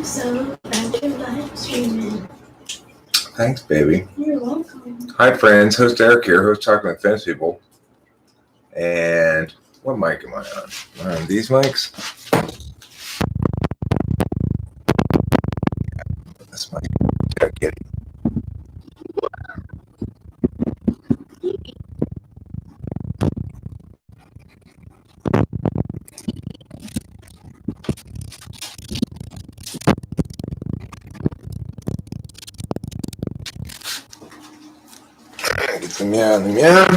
So glad you're live streaming. Thanks, baby. You're welcome. Hi, friends. Host Eric here, host Talking with Fence People. And what mic am I on? Am I on these mics? This mic. Yeah, get it. Get the meow.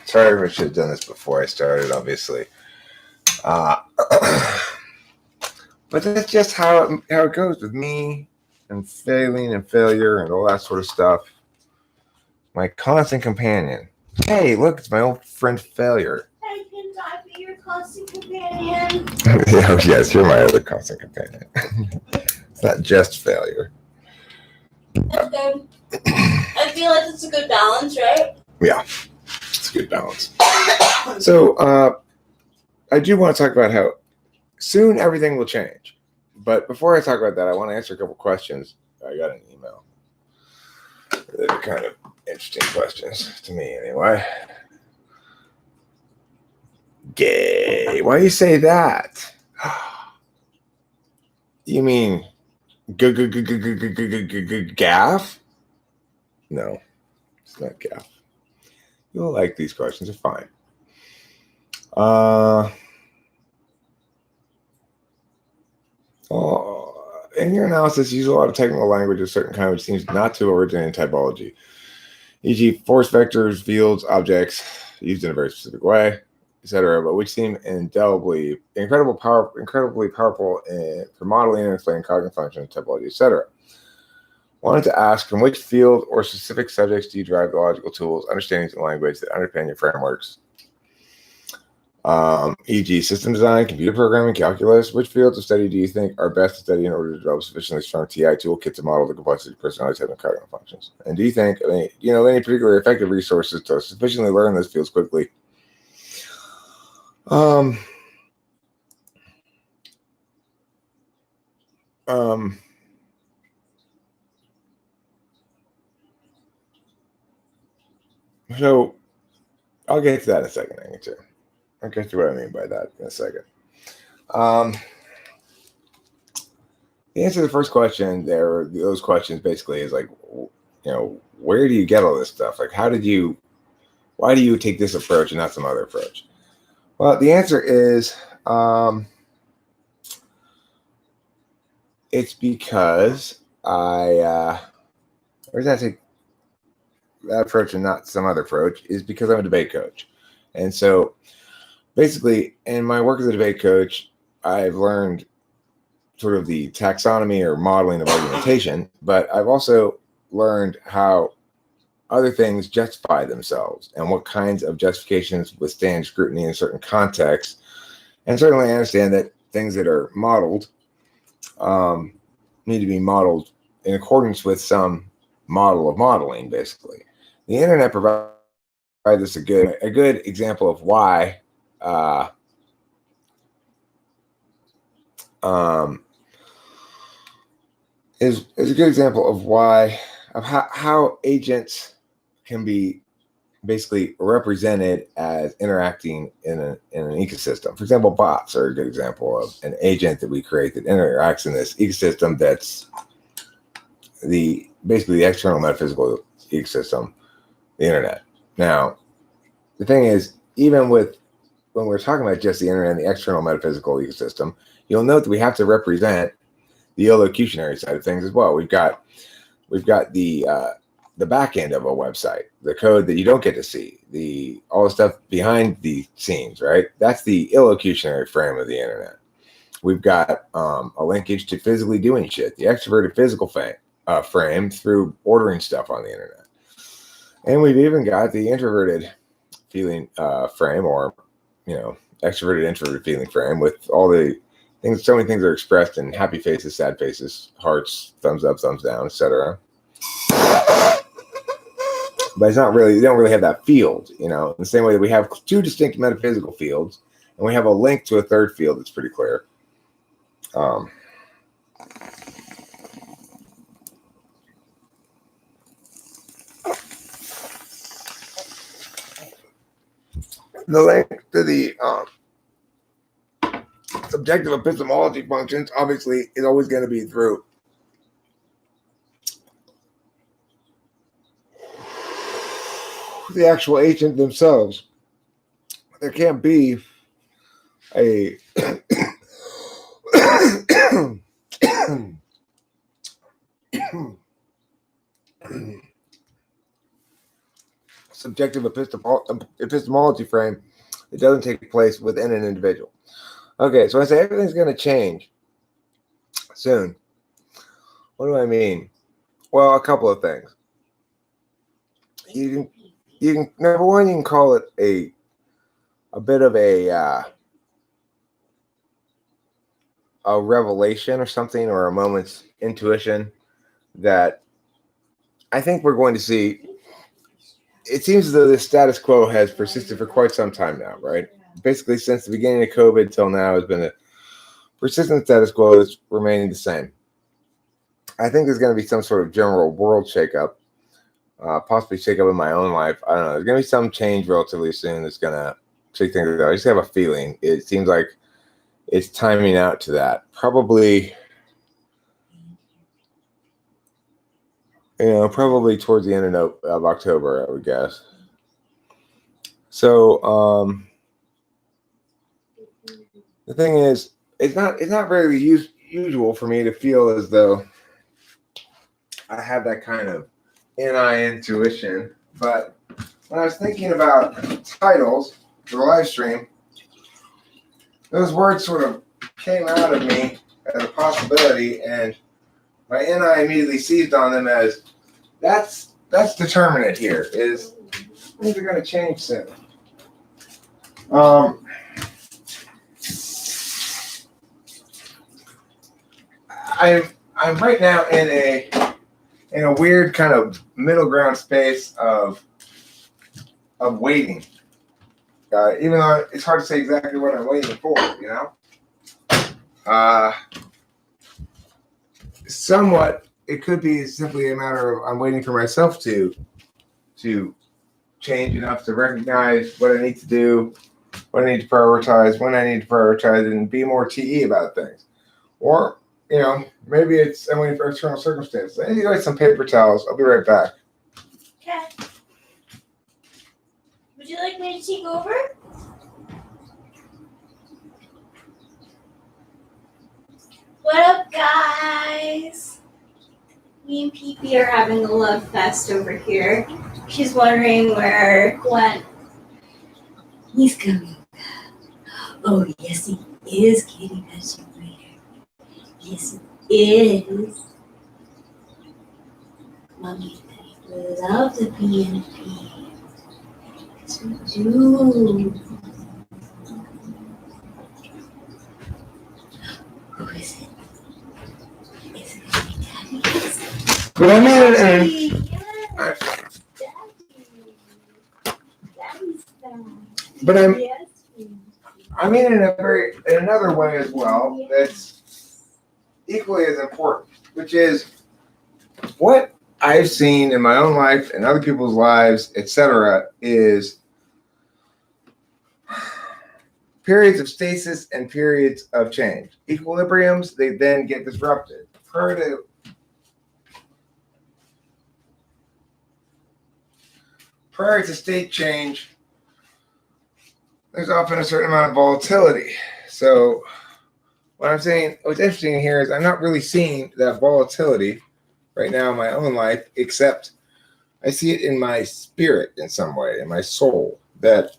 Sorry, I should have done this before I started, obviously. But that's just how it goes with me and failing and failure and all that sort of stuff. My constant companion. Hey, look, it's my old friend Failure. I can I be your constant companion? Yes, you're my other constant companion. It's not just failure. That's good. I feel like it's a good balance, right? Yeah, it's a good balance. So, I do want to talk about how soon everything will change. But before I talk about that, I want to answer a couple questions. I got an email. They're kind of interesting questions to me, anyway. Gay. Why do you say that? You mean gaff? No, it's not gaff. You'll like these questions. They're fine. In your analysis, you use a lot of technical language of a certain kind which seems not to originate in typology, e.g. force vectors, fields, objects used in a very specific way, etc., but which seem incredibly powerful for modeling and explaining cognitive functions, typology, etc. Wanted to ask, from which field or specific subjects do you derive the logical tools, understandings, and language that underpin your frameworks? E.g. system design, computer programming, calculus. Which fields of study do you think are best to study in order to develop sufficiently strong TI toolkit to model the complexity of personality type and cognitive functions? And do you think any particularly effective resources to sufficiently learn those fields quickly? So I'll get to that in a second, too. I'll get to what I mean by that in a second. The answer to the first question those questions basically is like, where do you get all this stuff? Like, why do you take this approach and not some other approach? Well, the answer is, it's because where does that take that approach and not some other approach is because I'm a debate coach. And so basically, in my work as a debate coach, I've learned sort of the taxonomy or modeling of argumentation, but I've also learned how other things justify themselves and what kinds of justifications withstand scrutiny in certain contexts. And certainly I understand that things that are modeled need to be modeled in accordance with some model of modeling, basically. The internet provides us a good example of why is a good example of how agents can be basically represented as interacting in an ecosystem. For example, bots are a good example of an agent that we create that interacts in this ecosystem that's basically the external metaphysical ecosystem, the internet. Now, the thing is, even when we're talking about just the internet and the external metaphysical ecosystem, you'll note that we have to represent the illocutionary side of things as well. We've got the back end of a website, the code that you don't get to see, all the stuff behind the scenes, right? That's the illocutionary frame of the internet. We've got a linkage to physically doing shit, the extroverted physical frame through ordering stuff on the internet. And we've even got the introverted feeling frame, or extroverted introverted feeling frame, with all the things. So many things are expressed in happy faces, sad faces, hearts, thumbs up, thumbs down, etc. But they don't really have that field, in the same way that we have two distinct metaphysical fields, and we have a link to a third field that's pretty clear. The link to the subjective epistemology functions obviously is always going to be through the actual agent themselves. There can't be a subjective epistemology frame that doesn't take place within an individual. Okay, so I say everything's going to change soon. What do I mean? Well, a couple of things. You can number one, you can call it a bit of a revelation or something, or a moment's intuition that I think we're going to see. It seems as though this status quo has persisted for quite some time now, right? Basically, since the beginning of COVID till now, has been a persistent status quo that's remaining the same. I think there's going to be some sort of general world shakeup, possibly shakeup in my own life. I don't know. There's going to be some change relatively soon that's going to shake things up. I just have a feeling. It seems like it's timing out to that. Probably, probably towards the end of October, I would guess. So, the thing is, it's not very usual for me to feel as though I have that kind of intuition. But when I was thinking about titles for the live stream, those words sort of came out of me as a possibility, and my NI immediately seized on them as that's determinate here. Is things are going to change soon. I'm right now in a weird kind of middle ground space of waiting. Even though it's hard to say exactly what I'm waiting for, somewhat, it could be simply a matter of I'm waiting for myself to change enough to recognize what I need to do, what I need to prioritize, when I need to prioritize, and be more TE about things. Or, maybe I'm waiting for external circumstances. I need to get some paper towels. I'll be right back. Okay. Would you like me to take over? What up, guys? Me and Pee are having a love fest over here. She's wondering where Eric went. He's coming. Oh, yes, he is, Kitty Passion Reader. Yes, he is. Mommy love the PNP. Yes, we do. Who is it? Is it going to be Daddy? But I mean, Yes, Daddy's back. but Yes, I mean in another way as well. That's equally as important, which is what I've seen in my own life and other people's lives, etc., is periods of stasis and periods of change. Equilibriums, they then get disrupted. Prior to state change, there's often a certain amount of volatility. So what I'm saying, what's interesting here is I'm not really seeing that volatility right now in my own life, except I see it in my spirit in some way, in my soul, that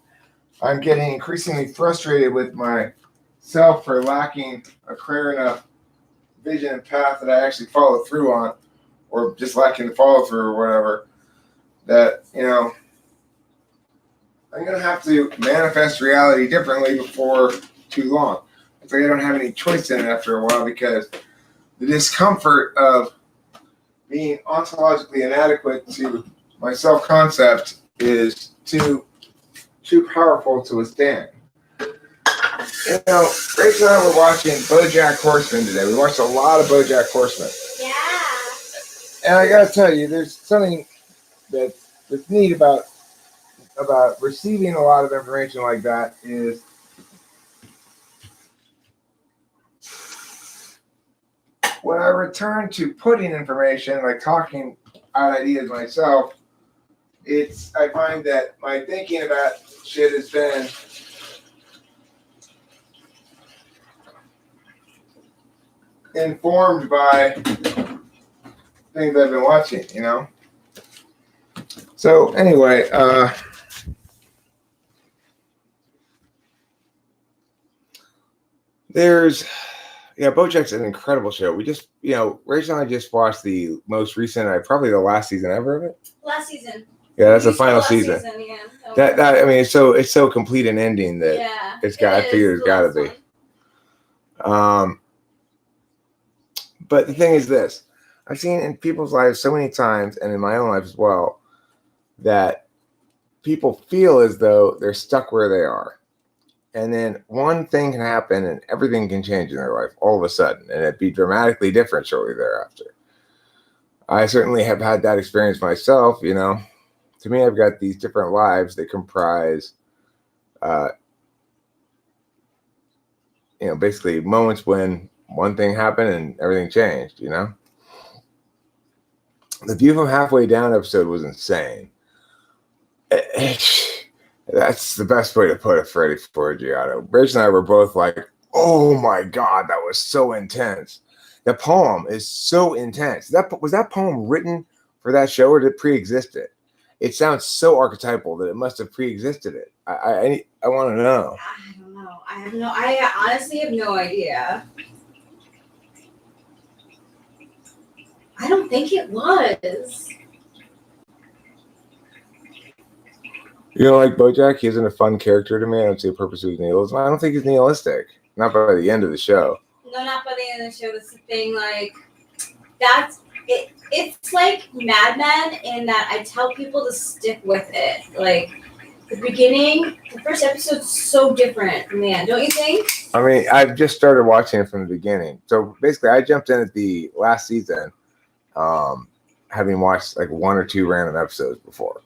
I'm getting increasingly frustrated with myself for lacking a clear enough vision and path that I actually follow through on, or just lacking the follow through or whatever, that, I'm going to have to manifest reality differently before too long. It's like I don't have any choice in it after a while, because the discomfort of being ontologically inadequate to my self-concept is too powerful to withstand. Rachel and I were watching BoJack Horseman today. We watched a lot of BoJack Horseman. yeah. And I got to tell you, there's something that's neat about about receiving a lot of information like that is when I return to putting information, like talking out ideas myself, I find that my thinking about shit has been informed by things I've been watching, you know? So anyway, BoJack's an incredible show. We just, Rachel and I just watched the most recent, probably the last season ever of it. Last season. Yeah, that's the We saw final last season. Yeah. That I mean, it's so complete an ending that I figured it's got to be. But the thing is this: I've seen in people's lives so many times, and in my own life as well, that people feel as though they're stuck where they are. And then one thing can happen and everything can change in their life all of a sudden, and it'd be dramatically different shortly thereafter. I certainly have had that experience myself, To me, I've got these different lives that comprise, basically moments when one thing happened and everything changed, The View from Halfway Down episode was insane. That's the best way to put it, Freddie Forgiato. Rich and I were both like, oh my God, that was so intense. The poem is so intense. Was that poem written for that show or did it pre-exist it? It sounds so archetypal that it must have pre-existed it. I want to know. I don't know. I honestly have no idea. I don't think it was. You don't like BoJack? He isn't a fun character to me. I don't see a purpose of his nihilism. I don't think he's nihilistic. Not by the end of the show. No, not by the end of the show. That's the thing. Like, that's it. It's like Mad Men in that I tell people to stick with it. Like, the beginning, the first episode's so different from the end, don't you think? I mean, I've just started watching it from the beginning. So basically, I jumped in at the last season, having watched like one or two random episodes before.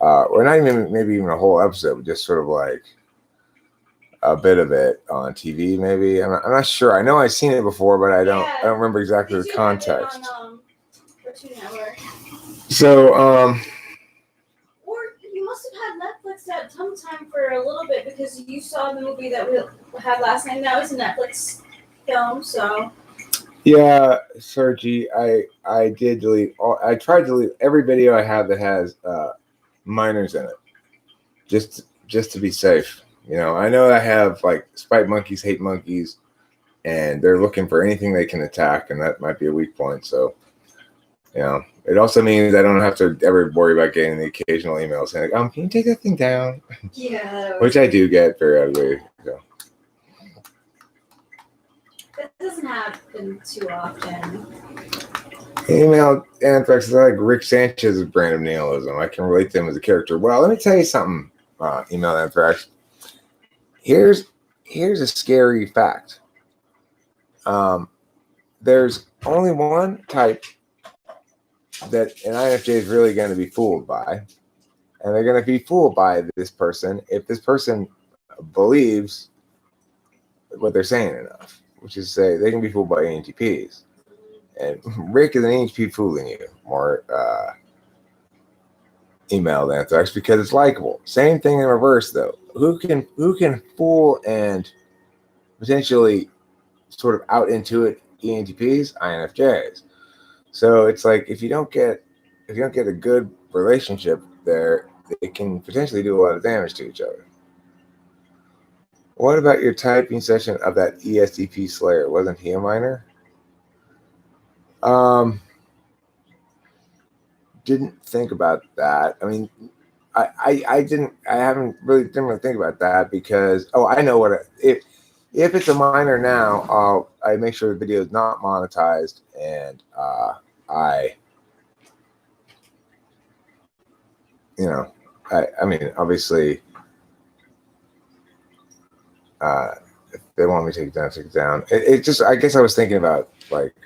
Or not even maybe even a whole episode, but just sort of like a bit of it on TV. Maybe I'm not sure. I know I've seen it before, but I don't remember exactly the context. On, Cartoon Network. So or you must have had Netflix at some time for a little bit because you saw the movie that we had last night. That was a Netflix film. So yeah, Sergi, I did delete all. I tried to delete every video I have that has minors in it, just to be safe. I know I have like spite monkeys hate monkeys, and they're looking for anything they can attack, and that might be a weak point. So, it also means I don't have to ever worry about getting the occasional email saying, can you take that thing down? Yeah, which I do get periodically. So. That doesn't happen too often. Email Anthrax is like Rick Sanchez's brand of nihilism. I can relate to him as a character. Well, let me tell you something, Email Anthrax. Here's a scary fact. There's only one type that an INFJ is really going to be fooled by, and they're going to be fooled by this person if this person believes what they're saying enough, which is to say they can be fooled by ENTPs. And Rick is an ENTP fooling you more emailed Anthrax because it's likable. Same thing in reverse though. Who can fool and potentially sort of out intuit ENTPs? INFJs. So it's like if you don't get a good relationship there, it can potentially do a lot of damage to each other. What about your typing session of that ESTP Slayer? Wasn't he a minor? Didn't think about that. I mean, I didn't really think about that because I know what if it's a minor now, I make sure the video is not monetized and I mean obviously if they want me to take it down, take it down. It just I guess I was thinking about like.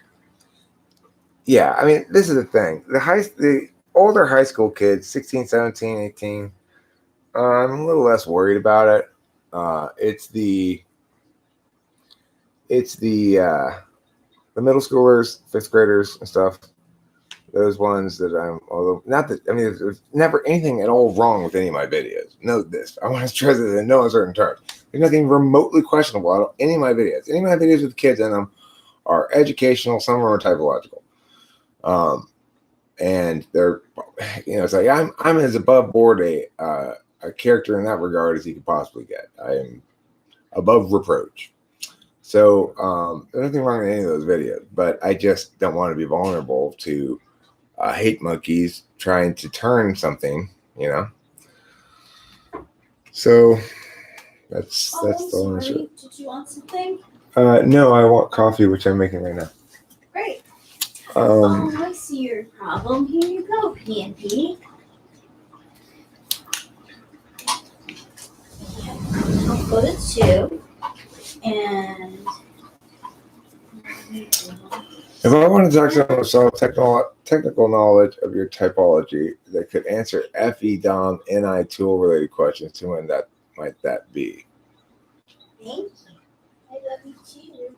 Yeah, I mean, this is the thing. The older high school kids, 16, 17, 18, I'm a little less worried about it. It's the middle schoolers, fifth graders and stuff. Those ones that although not that, I mean, there's never anything at all wrong with any of my videos. Note this. I want to stress this in no uncertain terms. There's nothing remotely questionable about any of my videos. Any of my videos with kids in them are educational, some are typological. And they're, it's like I'm as above board a character in that regard as you could possibly get. I am above reproach. So there's nothing wrong with any of those videos, but I just don't want to be vulnerable to hate monkeys trying to turn something, So that's the long answer. Did you want something? No, I want coffee, which I'm making right now. Great. Um, I see your problem. Here you go, PNP. I'll go to 2. And If I wanted to talk to someone with solid technical knowledge of your typology that could answer FE, DOM, NI tool related questions, who might that be? thank you. I love you too.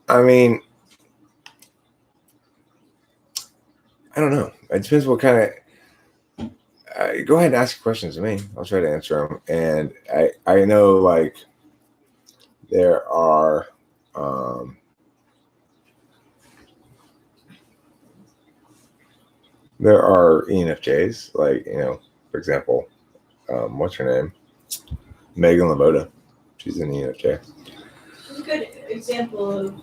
I mean, I don't know. It depends what kind of. Go ahead and ask questions to me. I'll try to answer them. And I know, like, there are ENFJs, like, for example, what's her name? Megan Lamoda. She's an ENFJ. It's a good example of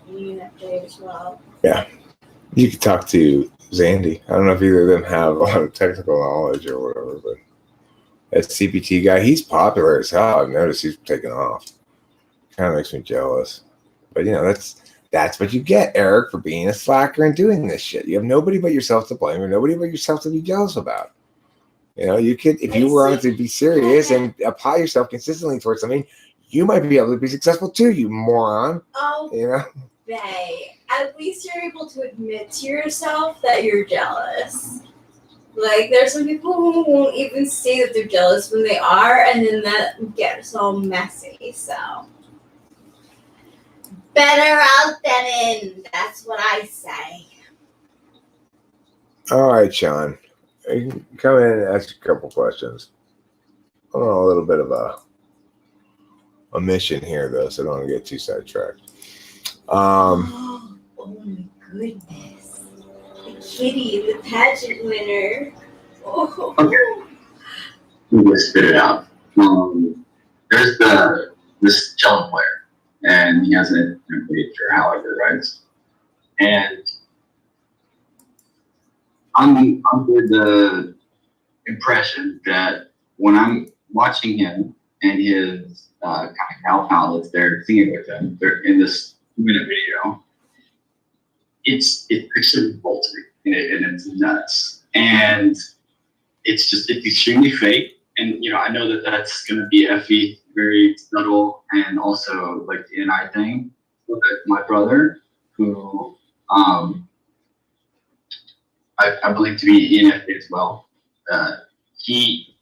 ENFJ as well. Yeah. You could talk to Zandy. I don't know if either of them have a lot of technical knowledge or whatever, but that CPT guy, he's popular as hell. I've noticed he's taken off. Kind of makes me jealous. But, that's what you get, Eric, for being a slacker and doing this shit. You have nobody but yourself to blame or nobody but yourself to be jealous about. You could, if you were on to be serious and apply yourself consistently towards something, you might be able to be successful too, you moron. Oh, Bae, at least you're able to admit to yourself that you're jealous. Like, there's some people who won't even say that they're jealous when they are, and then that gets all messy, so. Better out than in, that's what I say. All right, Sean. You can come in and ask a couple questions. I'm on a little bit of a mission here, though, so I don't want to get too sidetracked. Oh my goodness. The kitty, the pageant winner. Oh. Okay. Let's spit it out. There's this cello player, and he hasn't played for however, right? And I'm under the impression that when I'm watching him and his kind of gal pal that's there singing with him, they're in this 2-minute video. It's actually revolting and it's nuts, and it's extremely fake. And I know that that's going to be FE, very subtle, and also like the NI thing. But my brother, who I believe to be ENFP as well, he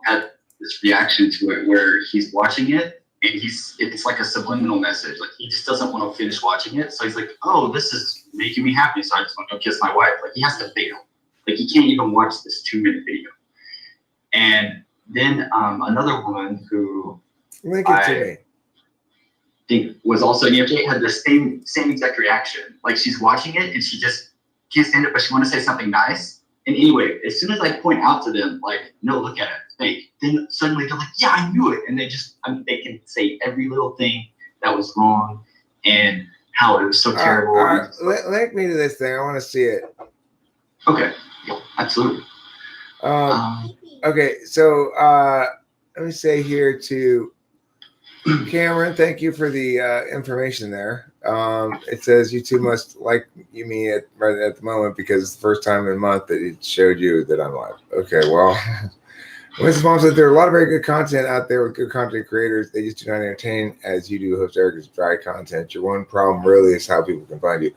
had this reaction to it where he's watching it and it's like a subliminal message. Like, he just doesn't want to finish watching it. So he's like, oh, this is making me happy, so I just want to go kiss my wife. Like, he has to fail. Like, he can't even watch this 2-minute video. And then another woman who I think was also an ENFJ had the same exact reaction. Like, she's watching it and she just can't stand it, but she wants to say something nice. And anyway, as soon as I point out to them, like, no, look at it, it's fake, then suddenly they're like, yeah, I knew it. And they just, they can say every little thing that was wrong and how it was so terrible. All right. Link me to this thing. I want to see it. Okay. Yeah, absolutely. Okay, so let me say here to Cameron, thank you for the information there. It says you two must like me right at the moment because it's the first time in a month that it showed you that I'm live. Okay, well, Mrs. Mom said there are a lot of very good content out there with good content creators. They just do not entertain as you do. Host Eric is dry content. Your one problem really is how people can find you.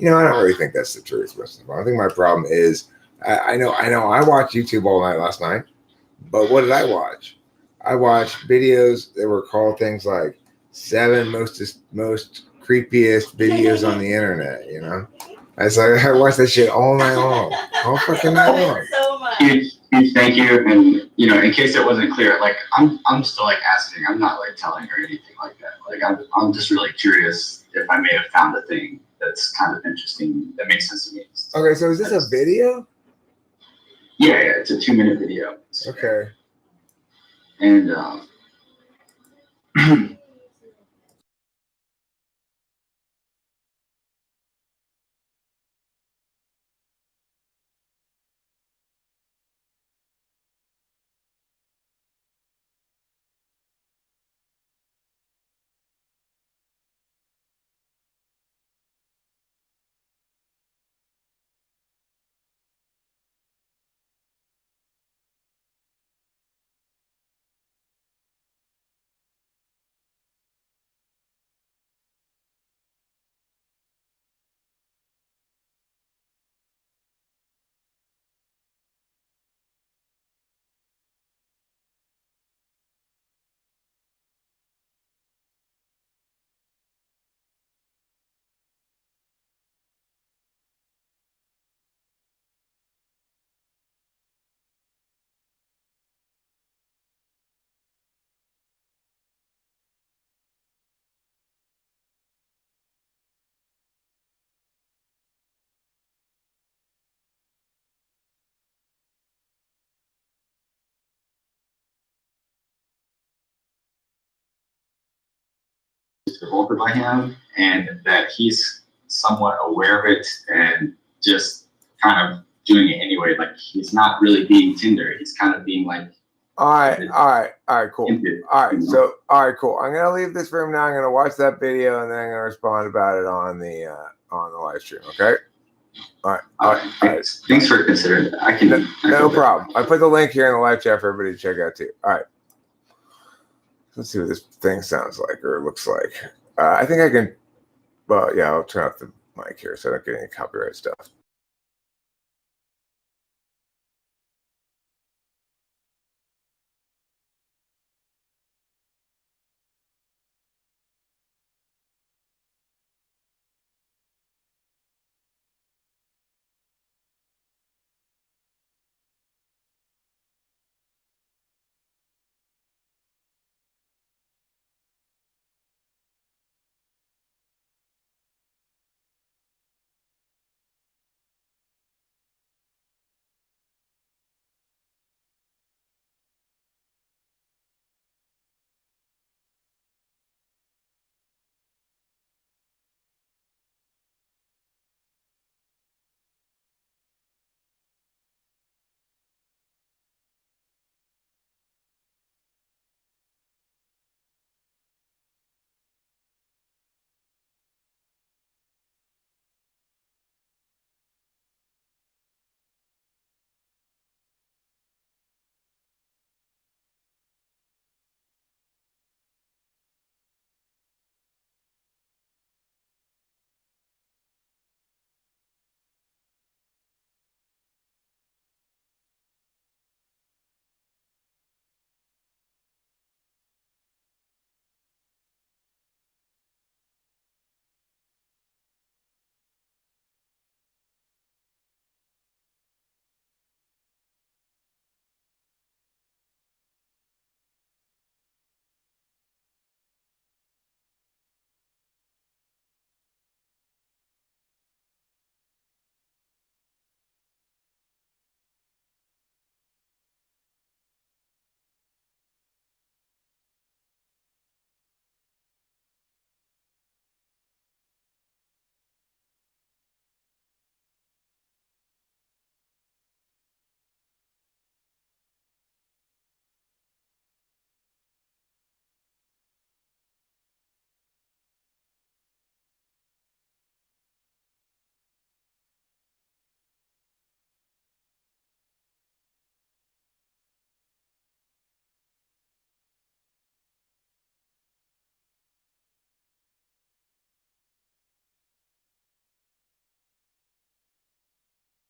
I don't really think that's the truth, Mrs. Mom. I think my problem is I know. I watched YouTube all night last night, but what did I watch? I watched videos that were called things like 7 most creepiest videos on the internet. You know, I watched that shit all night long, all fucking night long. So much. Huge thank you. And in case it wasn't clear, like I'm still like asking. I'm not like telling her anything like that. Like I'm just really curious if I may have found a thing that's kind of interesting that makes sense to me. Okay, so is this a video? Yeah, it's a 2-minute video. Okay. And revolted by him, and that he's somewhat aware of it and just kind of doing it anyway. Like he's not really being Tinder. He's kind of being like, All right, cool. into, All right, cool. I'm gonna leave this room now. I'm gonna watch that video and then I'm gonna respond about it on the live stream. Okay. All right. Thanks for considering that. I can. No problem. I put the link here in the live chat for everybody to check out too. All right. Let's see what this thing sounds like or looks like. I think I can. Well, yeah, I'll turn off the mic here so I don't get any copyright stuff.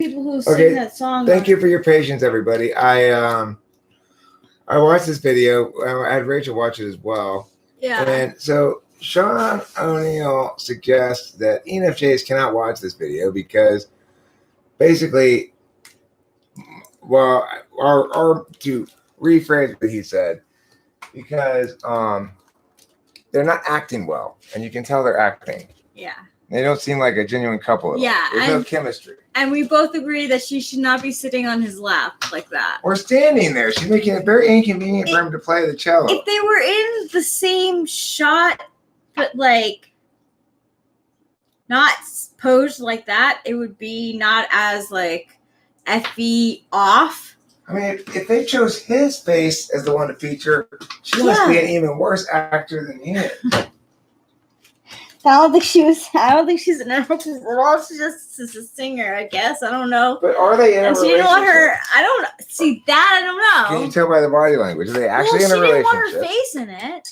people who Okay, sing that song. Thank you for your patience, everybody. I watched this video. I had Rachel watch it as well. Yeah. And so Sean O'Neill suggests that ENFJs cannot watch this video because basically, well, or to rephrase what he said, because they're not acting well, and you can tell they're acting. Yeah. They don't seem like a genuine couple at all. Yeah, There's no and- chemistry. And we both agree that she should not be sitting on his lap like that. Or standing there. She's making it very inconvenient for him to play the cello. If they were in the same shot, but like not posed like that, it would be not as like effy off. I mean, if they chose his face as the one to feature, she must be an even worse actor than he is. I don't think she's an actress at all. She's just a singer, I guess. I don't know. But are they in a And she relationship? didn't want her. I don't see that. I don't know. Can you tell by the body language? Are they actually well, in a she didn't relationship? want her face in it.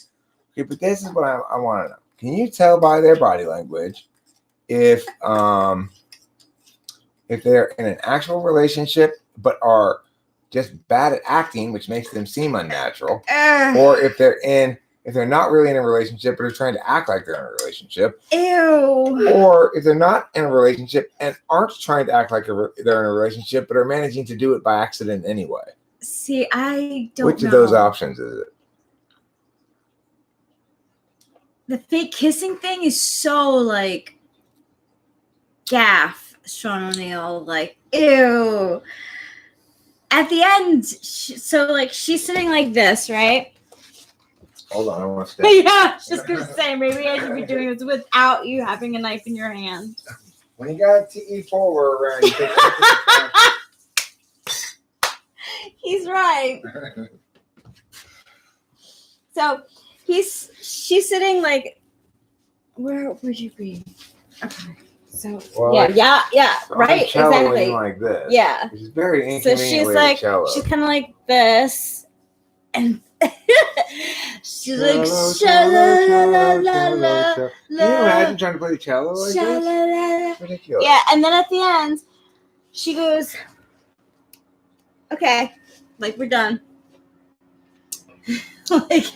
Okay, but this is what I want to know. Can you tell by their body language if they're in an actual relationship but are just bad at acting, which makes them seem unnatural, or if they're not really in a relationship but are trying to act like they're in a relationship, Ew. or if they're not in a relationship and aren't trying to act like they're in a relationship but are managing to do it by accident anyway? See, I don't Which know. of those options is it? The fake kissing thing is so like gaff, Sean O'Neill. Like, ew. At the end, so like she's sitting like this, right? Hold on, I want to stay. Yeah, I was just gonna say maybe I should be doing this without you having a knife in your hand. When you got TE4 around, you take He's right. So she's sitting like, where would you be? Okay. So Well, yeah, right, celloing exactly. like this. Yeah. Which is very So inconvenient. she's way like, to cello. she's kind of like this, and she's like, Cello, sha-la-la-la-la-la, cello. Can you imagine trying to play the cello like this? sha-la-la-la. It's ridiculous. Yeah, and then at the end, she goes, "Okay, like we're done." like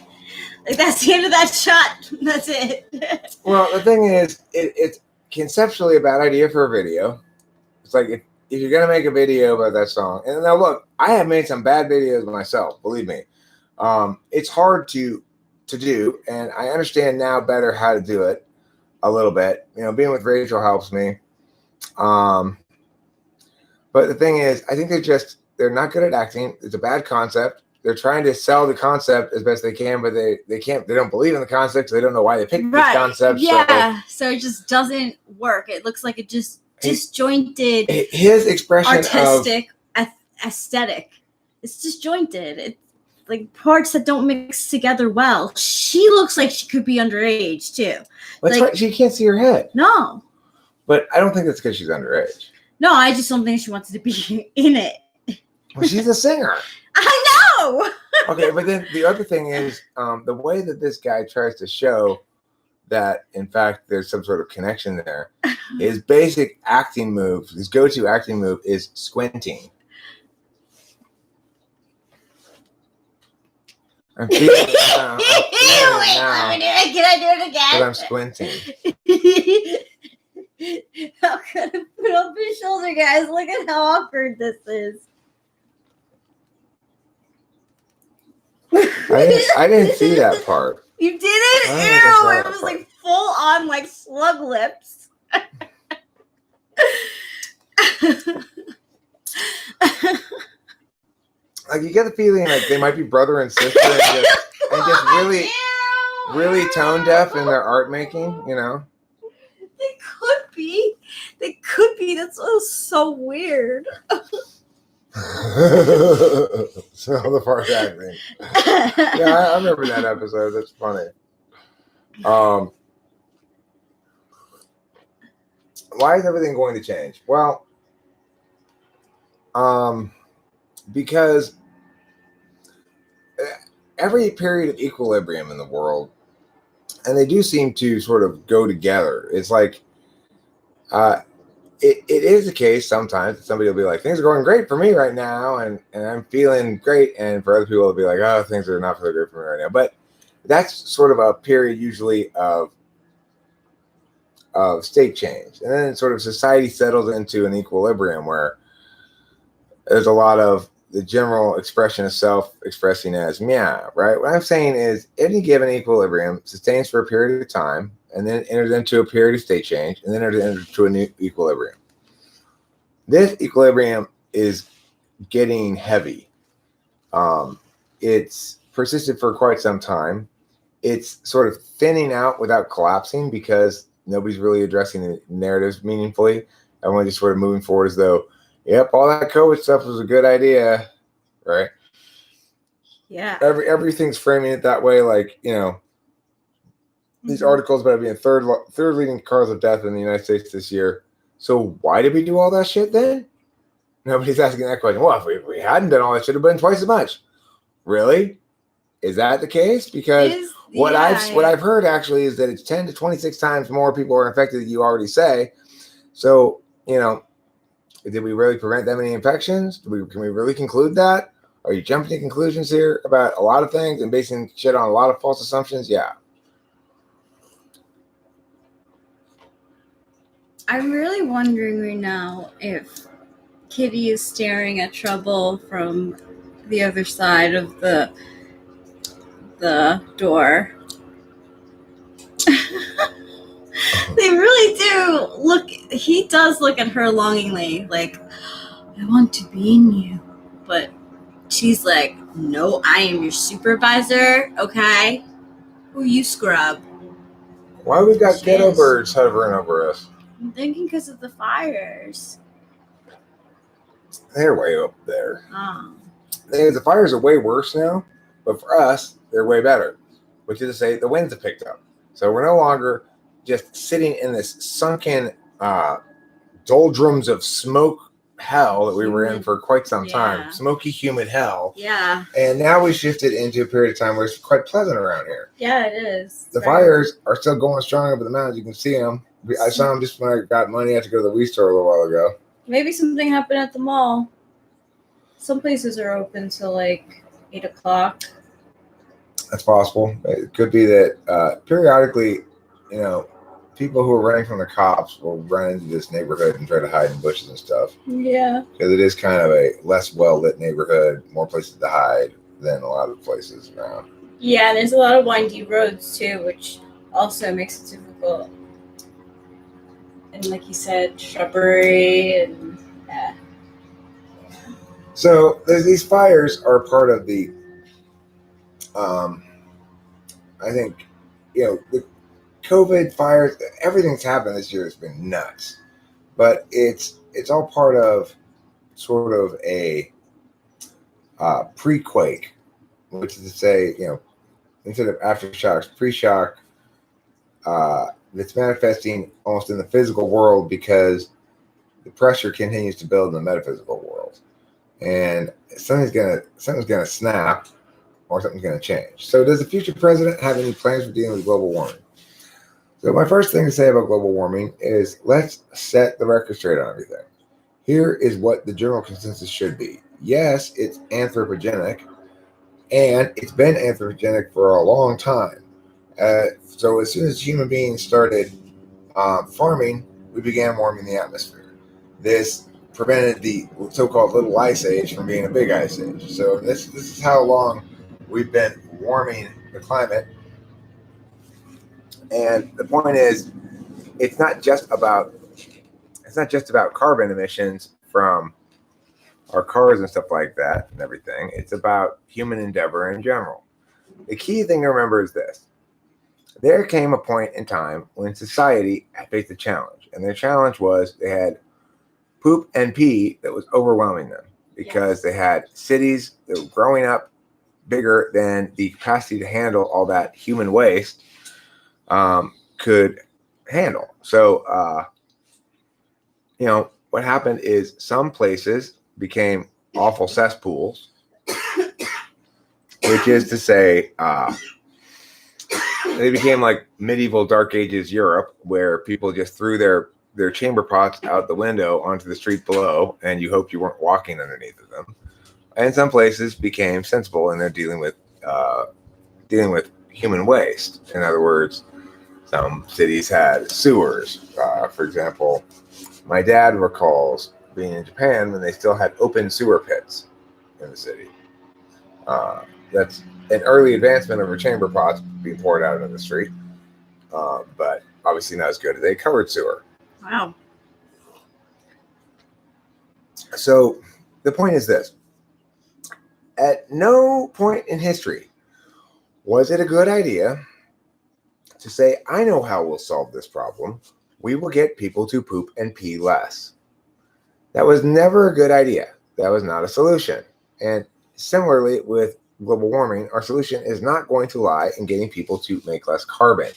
that's the end of that shot. That's it. Well, the thing is, it's conceptually a bad idea for a video. It's like if you're gonna make a video about that song, and now look, I have made some bad videos myself. Believe me, it's hard to do, and I understand now better how to do it a little bit. You know, being with Rachel helps me. But the thing is, I think they're not good at acting. It's a bad concept. They're trying to sell the concept as best they can, but they can't. They don't believe in the concept. So they don't know why they picked this concept. Yeah. So it just doesn't work. It looks like it just disjointed. His expression artistic aesthetic. It's disjointed. It's like parts that don't mix together well. She looks like she could be underage too. She can't see her head. No, But I don't think that's because she's underage. no, I just don't think she wants to be in it. Well, she's a singer. I know. Okay, but then the other thing is the way that this guy tries to show that, in fact, there's some sort of connection there. His basic acting move, his go-to acting move is squinting. I'm feeling it now. Can I do it again? But I'm squinting. How can I put up his shoulder, guys? Look at how awkward this is. I didn't see that part. You did it? I don't think I saw Ew! It that was part. like full on like slug lips. Like you get the feeling like they might be brother and sister and just really, really tone deaf in their art making, you know? They could be. They could be. That's so weird. So the part acting. Yeah, I remember that episode. That's funny. Why is everything going to change? Well, because every period of equilibrium in the world, and they do seem to sort of go together. It's like it is the case sometimes that somebody will be like, things are going great for me right now, and I'm feeling great, and for other people it'll be like, oh, things are not feeling great for me right now. But that's sort of a period usually of state change, and then sort of society settles into an equilibrium where there's a lot of the general expression of self expressing as meow, right? What I'm saying is any given equilibrium sustains for a period of time and then enters into a period of state change and then enters into a new equilibrium. This equilibrium is getting heavy. It's persisted for quite some time. It's sort of thinning out without collapsing because nobody's really addressing the narratives meaningfully. Everyone's just sort of moving forward as though, yep, all that COVID stuff was a good idea, right? Yeah. Everything's framing it that way, like, you know, these articles about being third leading cause of death in the United States this year. So why did we do all that shit then? Nobody's asking that question. Well, if we hadn't done all that, should have been twice as much. Really? Is that the case? Because what I've heard actually is that it's 10 to 26 times more people are infected than you already say. So, you know, did we really prevent that many infections? Can we really conclude that? Are you jumping to conclusions here about a lot of things and basing shit on a lot of false assumptions? Yeah. I'm really wondering right now if Kitty is staring at trouble from the other side of the door. They really do look. He does look at her longingly, like, I want to be in you. But she's like, no, I am your supervisor, okay? Who you scrub? Why we got ghetto Jeez. birds hovering over us? I'm thinking because of the fires. They're way up there. Oh. The fires are way worse now, but for us, they're way better. Which is to say, the winds have picked up. So we're no longer just sitting in this sunken doldrums of smoke hell that we were in for quite some time. Yeah. Smoky, humid hell. Yeah. And now we shifted into a period of time where it's quite pleasant around here. Yeah, it is. The fires are still going strong over the mountains. You can see them. I saw them just when I got money. I had to go to the weed store a little while ago. Maybe something happened at the mall. Some places are open till like 8 o'clock. That's possible. It could be that periodically, you know, people who are running from the cops will run into this neighborhood and try to hide in bushes and stuff. Yeah. Because it is kind of a less well-lit neighborhood, more places to hide than a lot of places around. Yeah, and there's a lot of windy roads too, which also makes it difficult. And like you said, shrubbery and yeah. So these fires are part of the, I think, you know, the COVID fires, everything's happened this year has been nuts. But it's all part of sort of a pre-quake, which is to say, you know, instead of aftershocks, pre-shock, that's manifesting almost in the physical world because the pressure continues to build in the metaphysical world. And something's gonna snap or something's gonna change. So does the future president have any plans for dealing with global warming? So my first thing to say about global warming is let's set the record straight on everything. Here is what the general consensus should be. Yes, it's anthropogenic, and it's been anthropogenic for a long time. So as soon as human beings started farming, we began warming the atmosphere. This prevented the so-called little ice age from being a big ice age. So this is how long we've been warming the climate. And the point is, it's not just about carbon emissions from our cars and stuff like that and everything. It's about human endeavor in general. The key thing to remember is this. There came a point in time when society faced a challenge. And their challenge was they had poop and pee that was overwhelming them because they had cities that were growing up bigger than the capacity to handle all that human waste could handle. So, you know, what happened is some places became awful cesspools, which is to say, they became like medieval Dark Ages Europe, where people just threw their their chamber pots out the window onto the street below, and you hope you weren't walking underneath of them. And some places became sensible in their dealing with human waste. In other words, some cities had sewers. For example, my dad recalls being in Japan when they still had open sewer pits in the city. That's an early advancement over chamber pots being poured out into the street, but obviously not as good as a covered sewer. Wow. So the point is this. At no point in history was it a good idea to say, I know how we'll solve this problem. We will get people to poop and pee less. That was never a good idea. That was not a solution. And similarly with global warming, our solution is not going to lie in getting people to make less carbon.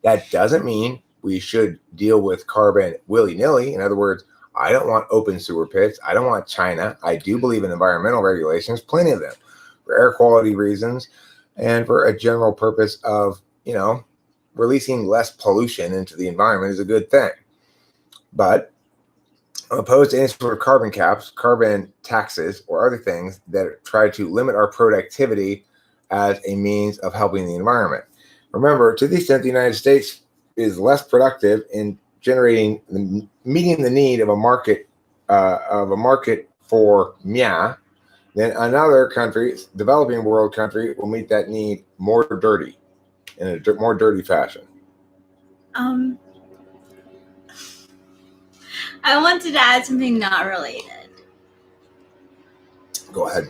That doesn't mean we should deal with carbon willy-nilly. In other words, I don't want open sewer pits. I don't want China. I do believe in environmental regulations, plenty of them, for air quality reasons and for a general purpose of, releasing less pollution into the environment is a good thing. But I'm opposed to any sort of carbon caps, carbon taxes, or other things that try to limit our productivity as a means of helping the environment. Remember, to the extent the United States is less productive in meeting the need of a market for mia, then another country, developing world country, will meet that need more dirty, in a more dirty fashion. I wanted to add something not related. Go ahead.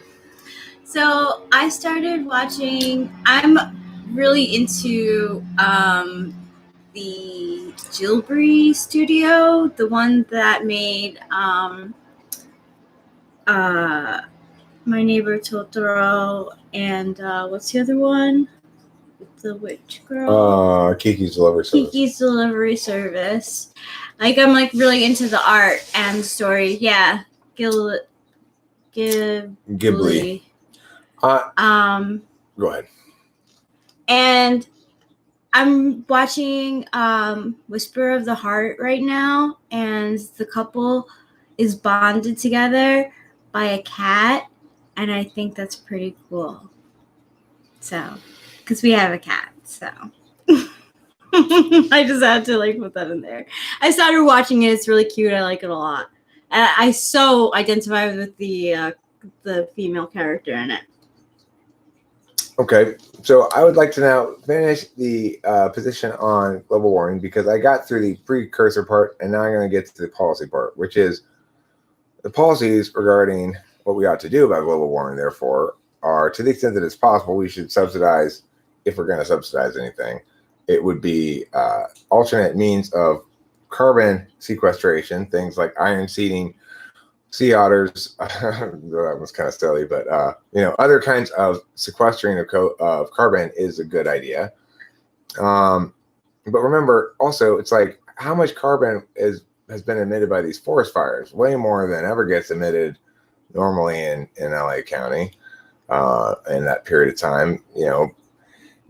So I started watching. I'm really into the Ghibli studio, the one that made My Neighbor Totoro, and what's the other one? The witch girl. Kiki's Delivery Service. Kiki's Delivery Service. Like, I'm like really into the art and the story. Yeah, Ghibli. Go ahead. And I'm watching Whisper of the Heart right now, and the couple is bonded together by a cat, and I think that's pretty cool. So, because we have a cat, so I just had to put that in there. I started watching it; it's really cute. I like it a lot. I so identify with the female character in it. Okay, so I would like to now finish the position on global warming because I got through the precursor part, and now I'm going to get to the policy part, which is the policies regarding what we ought to do about global warming, therefore, are to the extent that it's possible, we should subsidize, if we're going to subsidize anything, it would be alternate means of carbon sequestration, things like iron seeding, sea otters. That was kind of silly, but other kinds of sequestering of carbon is a good idea. But remember, also, it's like how much carbon has been emitted by these forest fires? Way more than ever gets emitted normally in LA County in that period of time.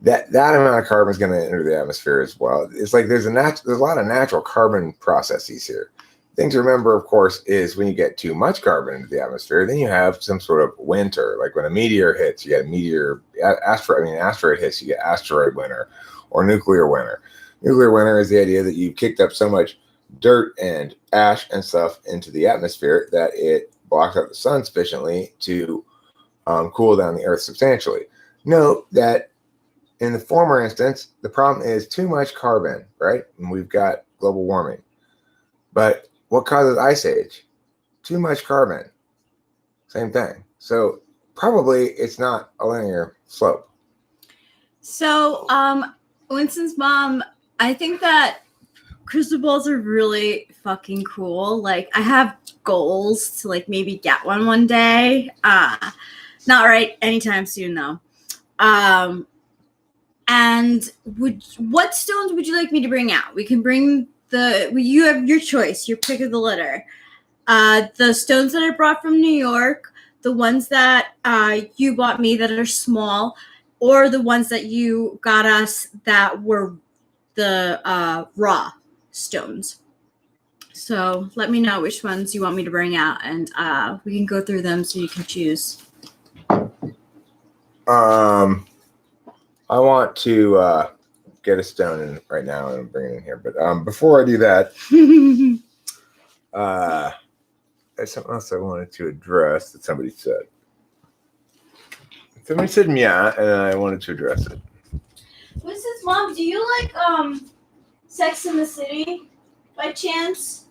That amount of carbon is going to enter the atmosphere as well. It's like there's a lot of natural carbon processes here. Thing to remember, of course, is when you get too much carbon into the atmosphere, then you have some sort of winter. Like when a meteor hits, you get asteroid hits, you get asteroid winter or nuclear winter. Nuclear winter is the idea that you've kicked up so much dirt and ash and stuff into the atmosphere that it blocks out the sun sufficiently to cool down the earth substantially. Note that in the former instance, the problem is too much carbon, right? And we've got global warming. But what causes ice age? Too much carbon. Same thing. So probably it's not a linear slope. So, Winston's mom, I think that crystal balls are really fucking cool. Like, I have goals to maybe get one day. Not right anytime soon though. And what stones would you like me to bring out? We can bring you have your choice, your pick of the litter. The stones that I brought from New York, the ones that you bought me that are small, or the ones that you got us that were the raw stones. So let me know which ones you want me to bring out, and we can go through them so you can choose. I want to get a stone in right now and bring it in here. But before I do that, there's something else I wanted to address that somebody said. Somebody said "yeah," and I wanted to address it. Winston's mom, do you like Sex in the City by chance?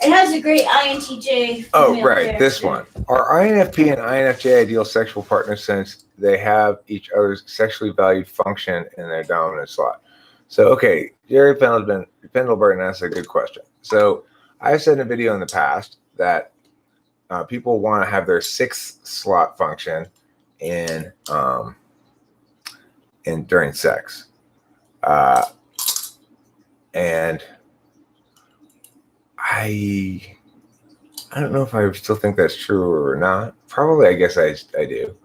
It has a great INTJ. Oh, female right, this character. one. Are INFP and INFJ ideal sexual partners since they have each other's sexually valued function in their dominant slot? So, okay, Jerry Pendleburton asked a good question. So, I've said in a video in the past that people want to have their sixth slot function in during sex, and I don't know if I still think that's true or not. Probably, I guess I do.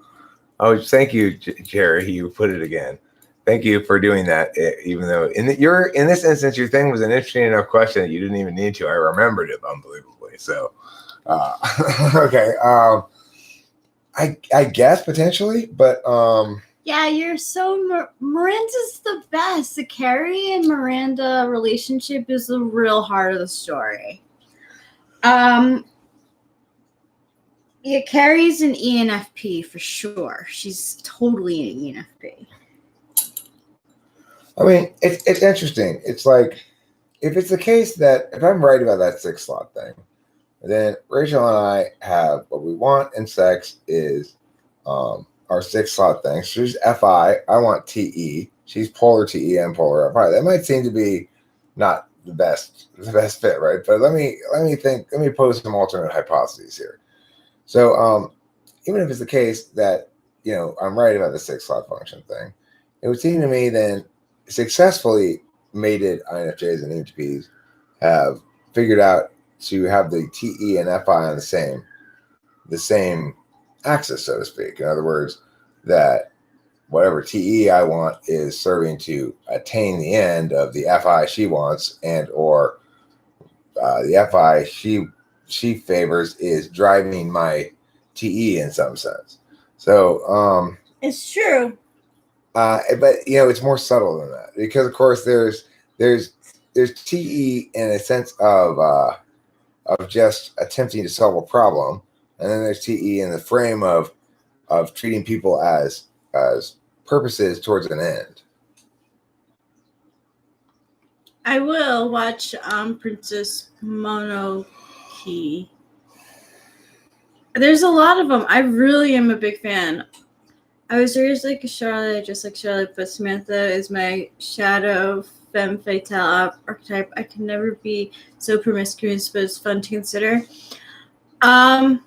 Oh, thank you, Jerry. You put it again. Thank you for doing that. Even though in this instance, your thing was an interesting enough question that you didn't even need to. I remembered it unbelievably. So, okay. I guess potentially, but Yeah, you're so Miranda's the best. The Carrie and Miranda relationship is the real heart of the story. Yeah, Carrie's an ENFP for sure. She's totally an ENFP. I mean, it's interesting. It's like if it's the case that if I'm right about that six slot thing, then Rachel and I have what we want in sex is our six slot thing. She's FI. I want TE. She's polar TE and polar FI. That might seem to be not the best fit, right? But let me pose some alternate hypotheses here. So even if it's the case that I'm right about the six slot function thing, it would seem to me then successfully mated INFJs and ENTPs have figured out to have the TE and FI on the same axis, so to speak. In other words, that whatever TE I want is serving to attain the end of the FI she wants, and or the FI she favors is driving my TE in some sense. So It's true. but it's more subtle than that, because of course there's TE in a sense of just attempting to solve a problem, and then there's TE in the frame of treating people as purposes towards an end. I will watch Princess Mononoke. There's a lot of them. I really am a big fan. I was raised like a Charlotte, just like Charlotte, but Samantha is my shadow femme fatale archetype. I can never be so promiscuous, but it's fun to consider. I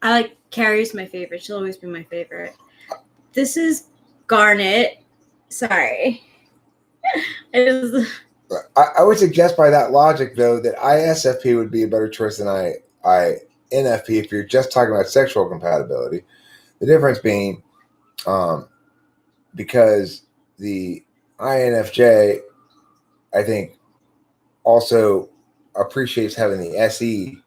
like Carrie's my favorite. She'll always be my favorite. This is Garnet. Sorry. I would suggest by that logic, though, that ISFP would be a better choice than INFP if you're just talking about sexual compatibility. The difference being because the INFJ, I think, also appreciates having the SE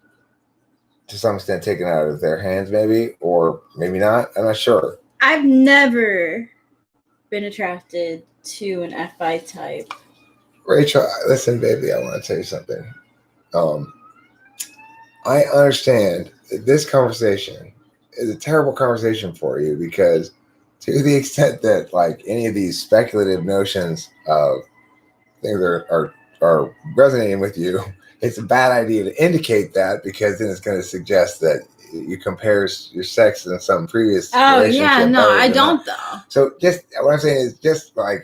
to some extent taken out of their hands, maybe, or maybe not. I'm not sure. I've never been attracted to an FI type. Rachel, listen, baby, I want to tell you something. I understand that this conversation is a terrible conversation for you, because to the extent that like any of these speculative notions of things are resonating with you, it's a bad idea to indicate that, because then it's going to suggest that you compare your sex in some previous relationship. Yeah, no, I don't that. though. So just what I'm saying is just let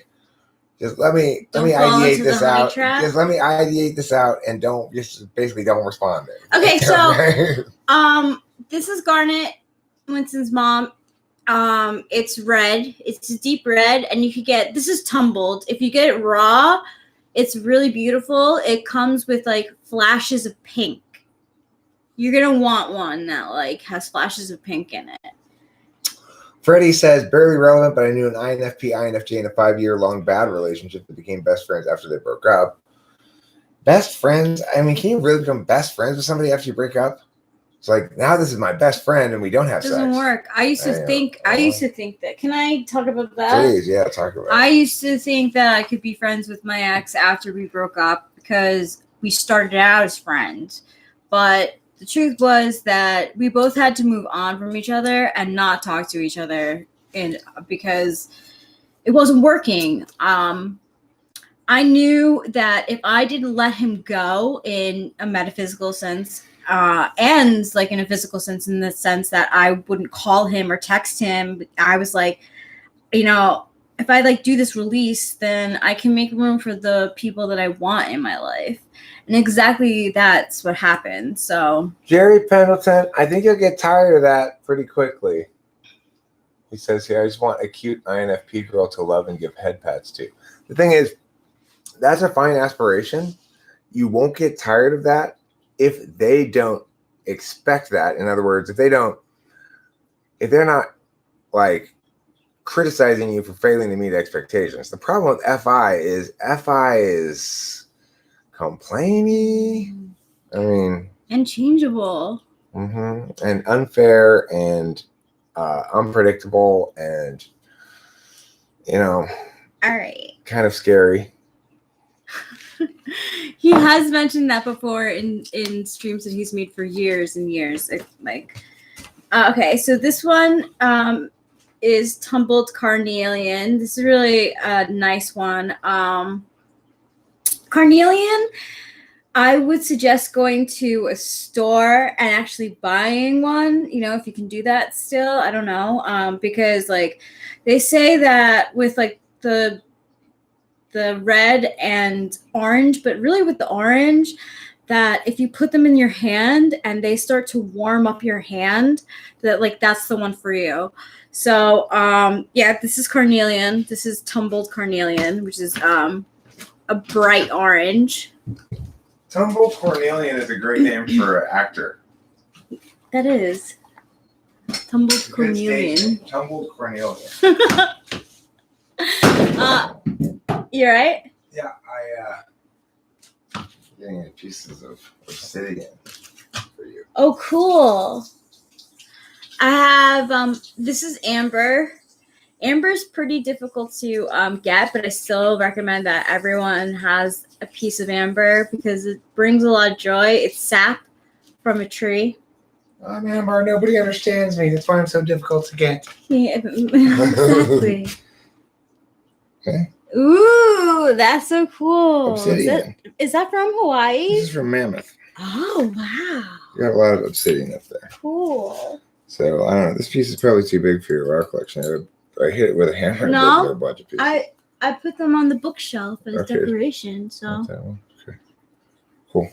me ideate this out. Just let me ideate this out, and don't respond. Okay, so this is Garnet, Winston's mom. It's red. It's a deep red, and you could get this is tumbled. If you get it raw, it's really beautiful. It comes with like flashes of pink. You're gonna want one that like has flashes of pink in it. Freddie says, barely relevant, but I knew an INFP, INFJ in a 5-year long bad relationship that became best friends after they broke up. best friends. I mean, can you really become best friends with somebody after you break up? It's like, now this is my best friend and we don't have Doesn't sex. work. I used to think that. Can I talk about that? Please, yeah, talk about I it. used to think that I could be friends with my ex after we broke up because we started out as friends. But the truth was that we both had to move on from each other and not talk to each other, and because it wasn't working. I knew that if I didn't let him go in a metaphysical sense, and like in a physical sense, in the sense that I wouldn't call him or text him, I was like, if I like do this release, then I can make room for the people that I want in my life. And exactly that's what happened. So Jerry Pendleton, I think you'll get tired of that pretty quickly. He says here, I just want a cute INFP girl to love and give head pats to. The thing is, that's a fine aspiration. You won't get tired of that if they don't expect that. In other words, if they're not like criticizing you for failing to meet expectations. The problem with FI is complainy. I mean, and changeable. and unfair and unpredictable and All right. kind of scary. He has mentioned that before in streams that he's made for years and years. Okay, so this one is Tumbled Carnelian. This is really a nice one. Carnelian, I would suggest going to a store and actually buying one, if you can do that still. I don't know, because like they say that with like the red and orange, but really with the orange, that if you put them in your hand and they start to warm up your hand, that's the one for you. So this is Carnelian. This is Tumbled Carnelian, which is a bright orange. Tumbled Cornelian is a great name for an actor. That is Tumbled Carnelian. Tumbled Cornelian. You right? Yeah, getting pieces of obsidian for you. Oh, cool. I have this is amber. Amber's pretty difficult to get, but I still recommend that everyone has a piece of amber because it brings a lot of joy. It's sap from a tree. I'm Amber. Nobody understands me. That's why I'm so difficult to get. Yeah, exactly. Okay. Ooh, that's so cool. Obsidian. Is that from Hawaii? This is from Mammoth. Oh, wow. You got a lot of obsidian up there. Cool. So I don't know. This piece is probably too big for your rock collection. I hit it with a hammer and No, broke a bunch of pieces. I put them on the bookshelf as Okay. decoration. So Not that one. Okay. Cool.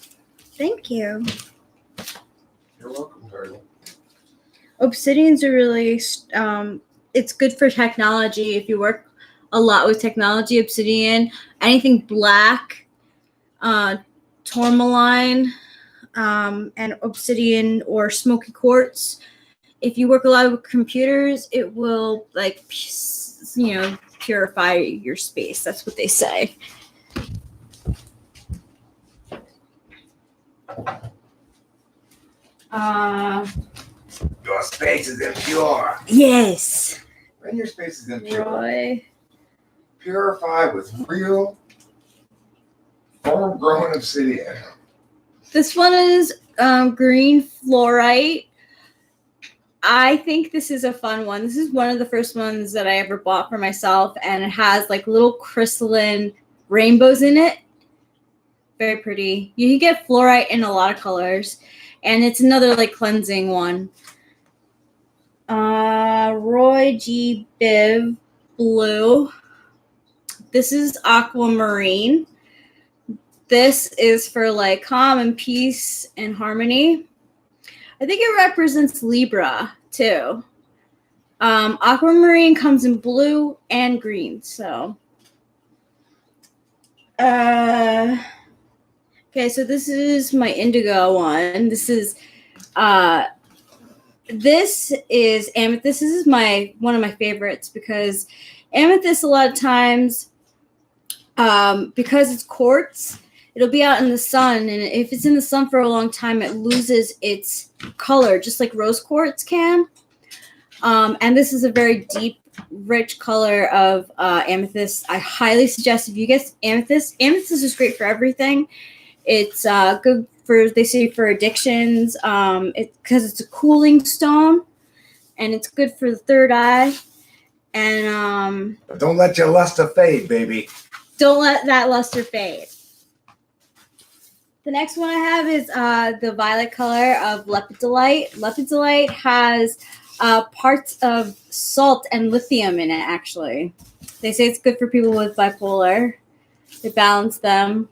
thank you. You're welcome, darling. Obsidians are really it's good for technology. If you work a lot with technology, obsidian, anything black, tourmaline, and obsidian or smoky quartz. If you work a lot with computers, it will purify your space. That's what they say. Your space is impure. Yes. When your space is impure, Roy. purify with real full-grown obsidian. This one is green fluorite. I think this is a fun one. This is one of the first ones that I ever bought for myself, and it has like little crystalline rainbows in it. Very pretty. You can get fluorite in a lot of colors, and it's another like cleansing one. Roy G. Biv blue. This is aquamarine. This is for like calm and peace and harmony. I think it represents Libra too. Aquamarine comes in blue and green. So, okay, so this is my indigo one. This is amethyst. This is one of my favorites because amethyst a lot of times, because it's quartz, it'll be out in the sun, and if it's in the sun for a long time, it loses its color, just like rose quartz can. And this is a very deep, rich color of amethyst. I highly suggest if you get amethyst. Amethyst is great for everything. It's good for, they say, for addictions. Because it's a cooling stone, and it's good for the third eye. And Don't let your luster fade, baby. don't let that luster fade. The next one I have is the violet color of lepidolite. Lepidolite has parts of salt and lithium in it, actually. They say it's good for people with bipolar. They balance them.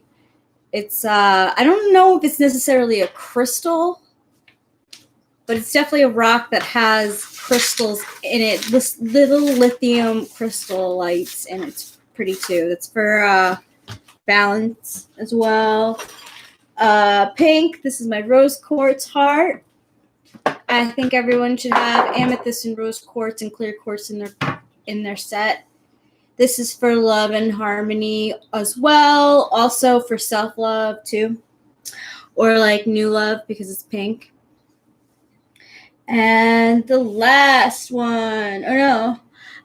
It's, I don't know if it's necessarily a crystal, but it's definitely a rock that has crystals in it, little lithium crystal lights, and it's pretty too. That's for balance as well. Pink, this is my rose quartz heart. I think everyone should have amethyst and rose quartz and clear quartz in their set. This is for love and harmony as well. Also for self-love too. Or like new love because it's pink. And the last one, I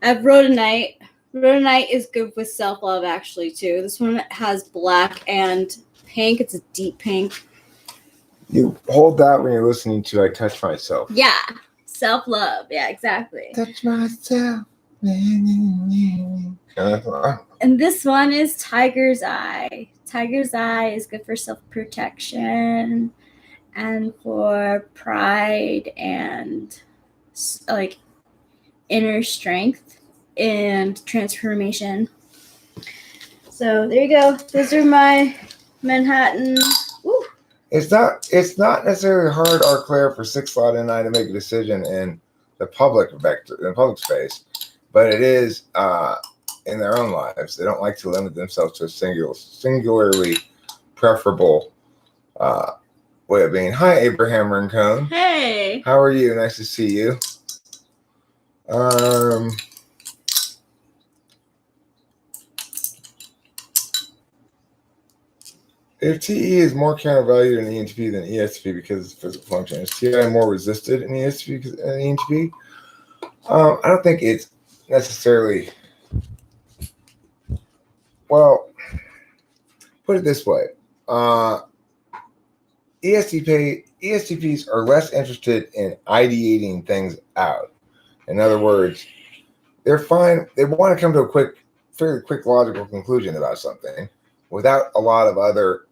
have rhodonite. Rhodonite is good with self-love actually too. This one has black and pink. It's a deep pink. You hold that when you're listening to I Touch Myself. Yeah. Self-love. Yeah, exactly. Touch myself. And this one is Tiger's Eye. Tiger's Eye is good for self-protection and for pride and like inner strength and transformation. So there you go. Those are my Manhattan. Woo. It's not necessarily hard or clear for Six Slot and I to make a decision in the public vector, in the public space, but it is in their own lives. They don't like to limit themselves to a singularly preferable way of being. Hi, Abraham Rincon. Hey. How are you? Nice to see you. If TE is more countervalued in ENTP than ESTP because of its physical function, is TI more resisted in ESTP than ENTP? I don't think it's necessarily. Well, put it this way: ESTPs are less interested in ideating things out. In other words, they're fine. They want to come to a fairly quick logical conclusion about something without a lot of other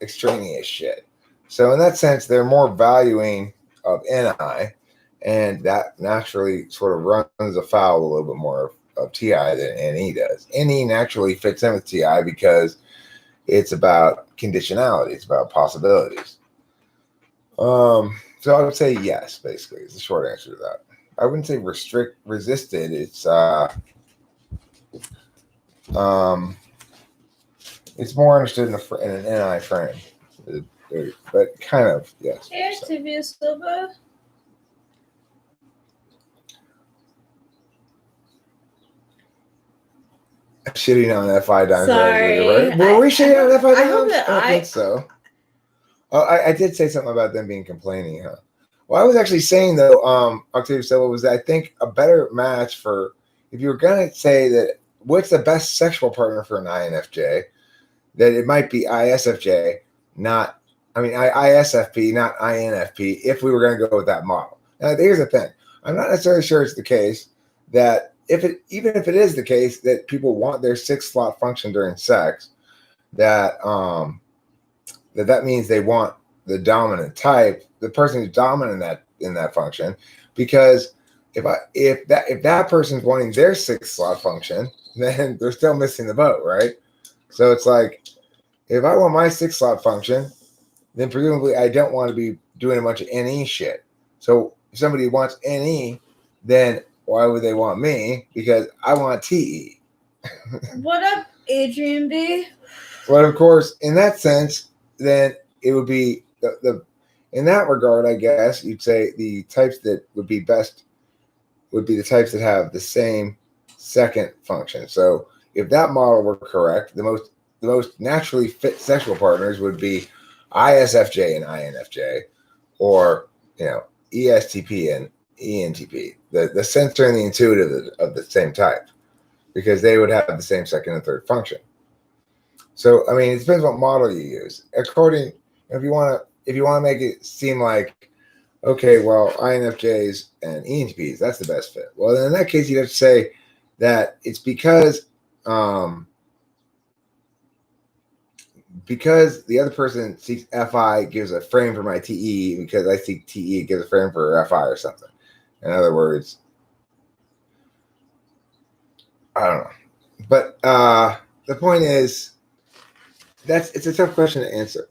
extraneous shit. So in that sense, they're more valuing of NI, and that naturally sort of runs afoul a little bit more of TI than NE does. NE naturally fits in with TI because it's about conditionality. It's about possibilities. So I would say yes, basically, is the short answer to that. I wouldn't say resisted. It's it's more interested in an NI frame, but kind of, yes. Here's Tibia Silva. Shitting on FI dimes. Sorry. Right? Were we shitting on FI I hope dimes? that I don't think so. Oh, I did say something about them being complaining, huh? Well, I was actually saying, though, Octavia Silva, was that I think a better match for, if you were going to say that what's the best sexual partner for an INFJ, that it might be ISFP, not INFP, if we were going to go with that model. Now, here's the thing. I'm not necessarily sure it's the case that even if it is the case that people want their 6-slot function during sex, that that means they want the dominant type, the person who's dominant in that function, because if that person's wanting their 6-slot function, then they're still missing the boat, right? So it's like, if I want my 6-slot function, then presumably I don't want to be doing a bunch of NE shit. So if somebody wants NE, then why would they want me? Because I want TE. What up, Adrian B? But of course, in that sense, then it would be the in that regard, I guess you'd say the types that would be best would be the types that have the same second function. So if that model were correct, the most the most naturally fit sexual partners would be ISFJ and INFJ, or ESTP and ENTP, the sensor and the intuitive of the same type, because they would have the same second and third function. So I mean, it depends what model you use. According, if you want to make it seem like, okay, well, INFJs and ENTPs, that's the best fit. Well, then in that case, you'd have to say that it's because the other person seeks FI gives a frame for my TE, because I seek TE gives a frame for FI or something. In other words, I don't know. But the point is, it's a tough question to answer.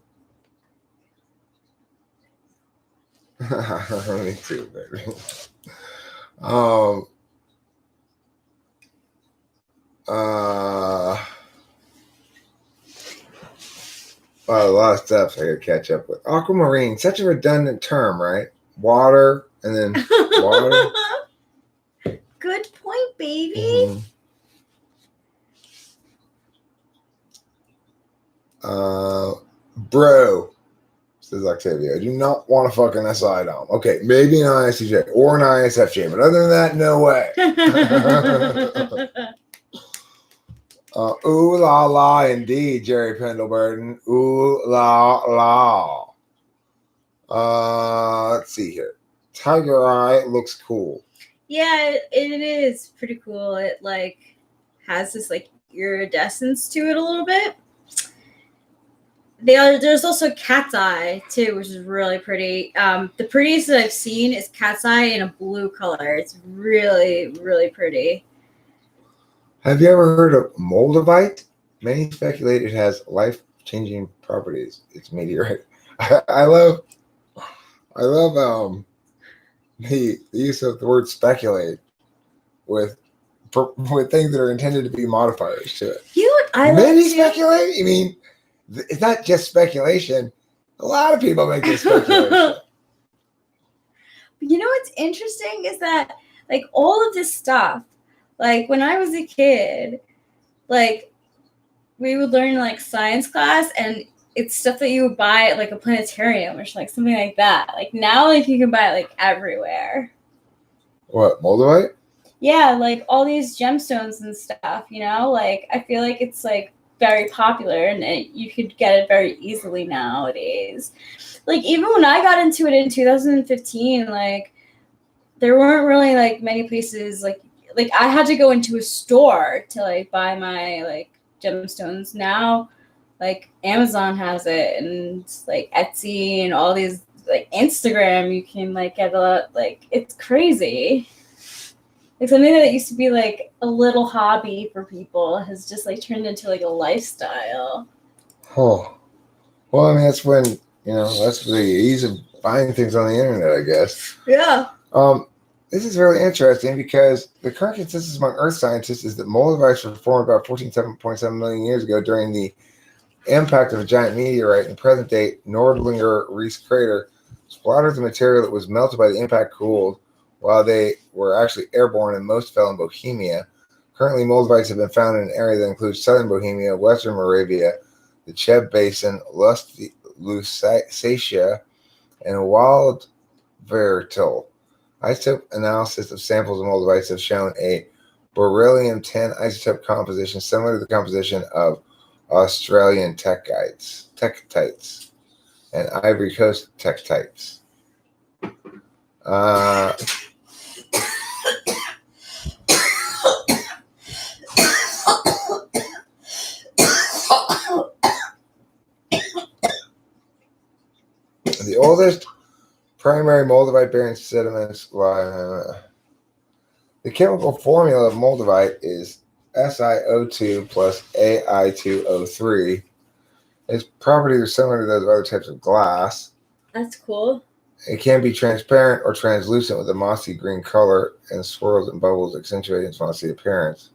Me too, baby. A lot of stuff I gotta catch up with. Aquamarine, such a redundant term, right? Water and then water. Good point, baby. Bro, says Octavia, I do not want to fuck an SI dom. Okay, maybe an ISTJ or an ISFJ, but other than that, no way. Ooh la la, indeed, Jerry Pendleburton. Ooh la la. Let's see here. Tiger Eye looks cool. Yeah, it is pretty cool. It like has this like iridescence to it a little bit. There's also Cat's Eye too, which is really pretty. The prettiest that I've seen is Cat's Eye in a blue color. It's really, really pretty. Have you ever heard of Moldavite? Many speculate it has life-changing properties. It's meteorite. I love the use of the word speculate with things that are intended to be modifiers to it. You know what I Many like speculate? You mean it's not just speculation. A lot of people make this speculation. You know what's interesting is that like all of this stuff, like when I was a kid, like we would learn like science class, and it's stuff that you would buy at like a planetarium or like something like that. Like now, like you can buy it like everywhere. What, Moldavite? Yeah, like all these gemstones and stuff. Like I feel like it's like very popular, and you could get it very easily nowadays. Like even when I got into it in 2015, like there weren't really like many places like I had to go into a store to like buy my like gemstones. Now like Amazon has it, and like Etsy and all these like Instagram, you can like get a lot. Like it's crazy. Like something that used to be like a little hobby for people has just like turned into like a lifestyle. Oh, well, I mean, that's when, that's the ease of buying things on the internet, I guess. Yeah. This is really interesting because the current consensus among Earth scientists is that moldavites were formed about 14.7 million years ago during the impact of a giant meteorite in the present-day Nordlinger Reese crater. Splattered the material that was melted by the impact cooled, while they were actually airborne and most fell in Bohemia. Currently, moldavites have been found in an area that includes southern Bohemia, western Moravia, the Cheb Basin, Lusatia, and Waldviertel. Isotope analysis of samples of moldavites have shown a beryllium-10 isotope composition similar to the composition of Australian tektites and Ivory Coast tektites. The oldest primary moldavite-bearing sediments lie. The chemical formula of moldavite is SiO2 plus Ai2O3. Its properties are similar to those of other types of glass. That's cool. It can be transparent or translucent with a mossy green color, and swirls and bubbles accentuating its mossy appearance.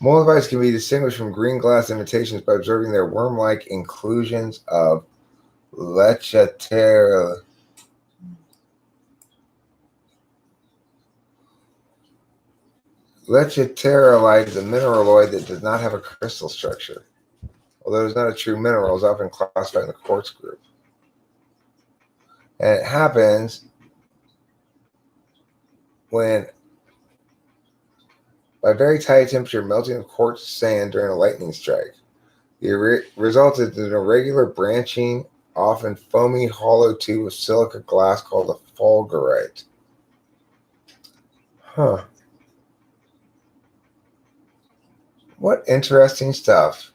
Moldavites can be distinguished from green glass imitations by observing their worm-like inclusions of Lechateria. Leciterolite is a mineraloid that does not have a crystal structure. Although it's not a true mineral, it's often classified in the quartz group. And it happens when, by very high temperature, melting of quartz sand during a lightning strike. The result is an irregular branching, often foamy, hollow tube of silica glass called a fulgurite. Huh. What interesting stuff.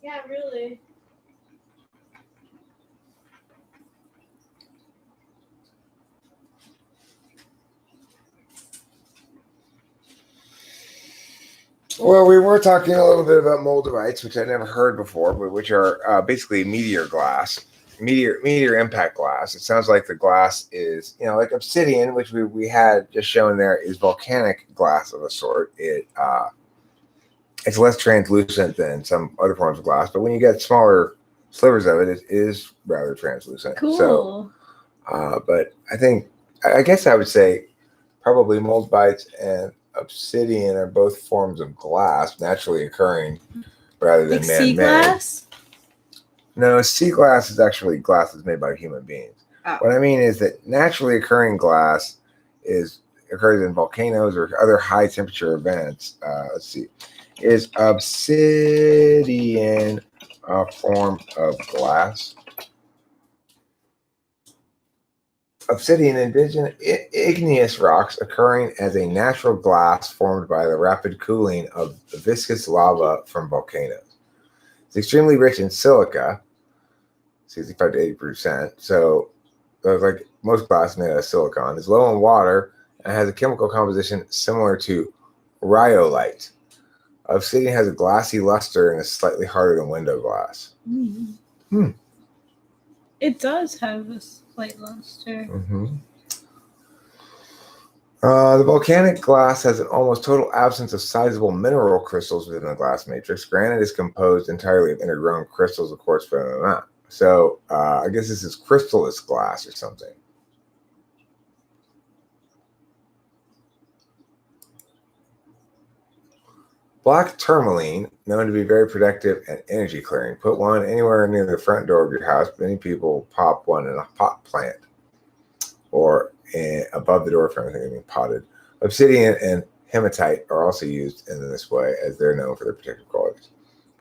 Yeah, really. Well, we were talking a little bit about moldivites, which I never heard before, but which are basically meteor glass, meteor impact glass. It sounds like the glass is, like obsidian, which we had just shown there, is volcanic glass of a sort. It's less translucent than some other forms of glass, but when you get smaller slivers of it, it is rather translucent. Cool. So, but I guess I would say probably moldivites and obsidian are both forms of glass, naturally occurring rather than Like man-made. sea glass? No, sea glass is actually glass that's made by human beings. Oh. What I mean is that naturally occurring glass occurs in volcanoes or other high temperature events. Let's see. Is obsidian a form of glass? Obsidian, igneous rocks occurring as a natural glass formed by the rapid cooling of the viscous lava from volcanoes. It's extremely rich in silica, 65 to 80%. So, like most glass made out of silicon, is low in water and has a chemical composition similar to rhyolite. Obsidian has a glassy luster and is slightly harder than window glass. It does have a slight luster. The volcanic glass has an almost total absence of sizable mineral crystals within the glass matrix. Granite is composed entirely of intergrown crystals of quartz. So I guess this is crystalless glass or something. Black tourmaline, known to be very protective and energy clearing. Put one anywhere near the front door of your house. Many people pop one in a pot plant or above the door for anything being potted. Obsidian and hematite are also used in this way, as they're known for their protective qualities.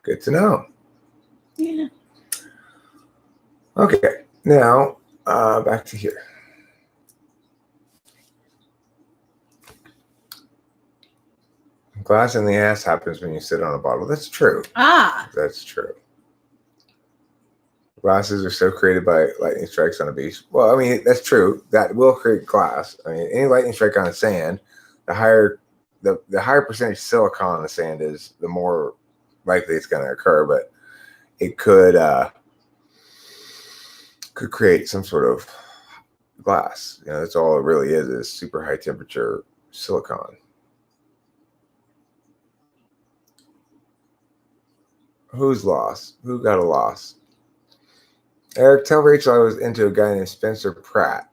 Good to know. Yeah. Okay, now back to here. Glass in the ass happens when you sit on a bottle. That's true. That's true. Glasses are so created by lightning strikes on a beach. Well, I mean, that's true. That will create glass. I mean, any lightning strike on the sand, the higher percentage silicon on the sand is, the more likely it's going to occur. But it could create some sort of glass. That's all it really is super high temperature silicon. Who's lost? Who got a loss? Eric, tell Rachel I was into a guy named Spencer Pratt.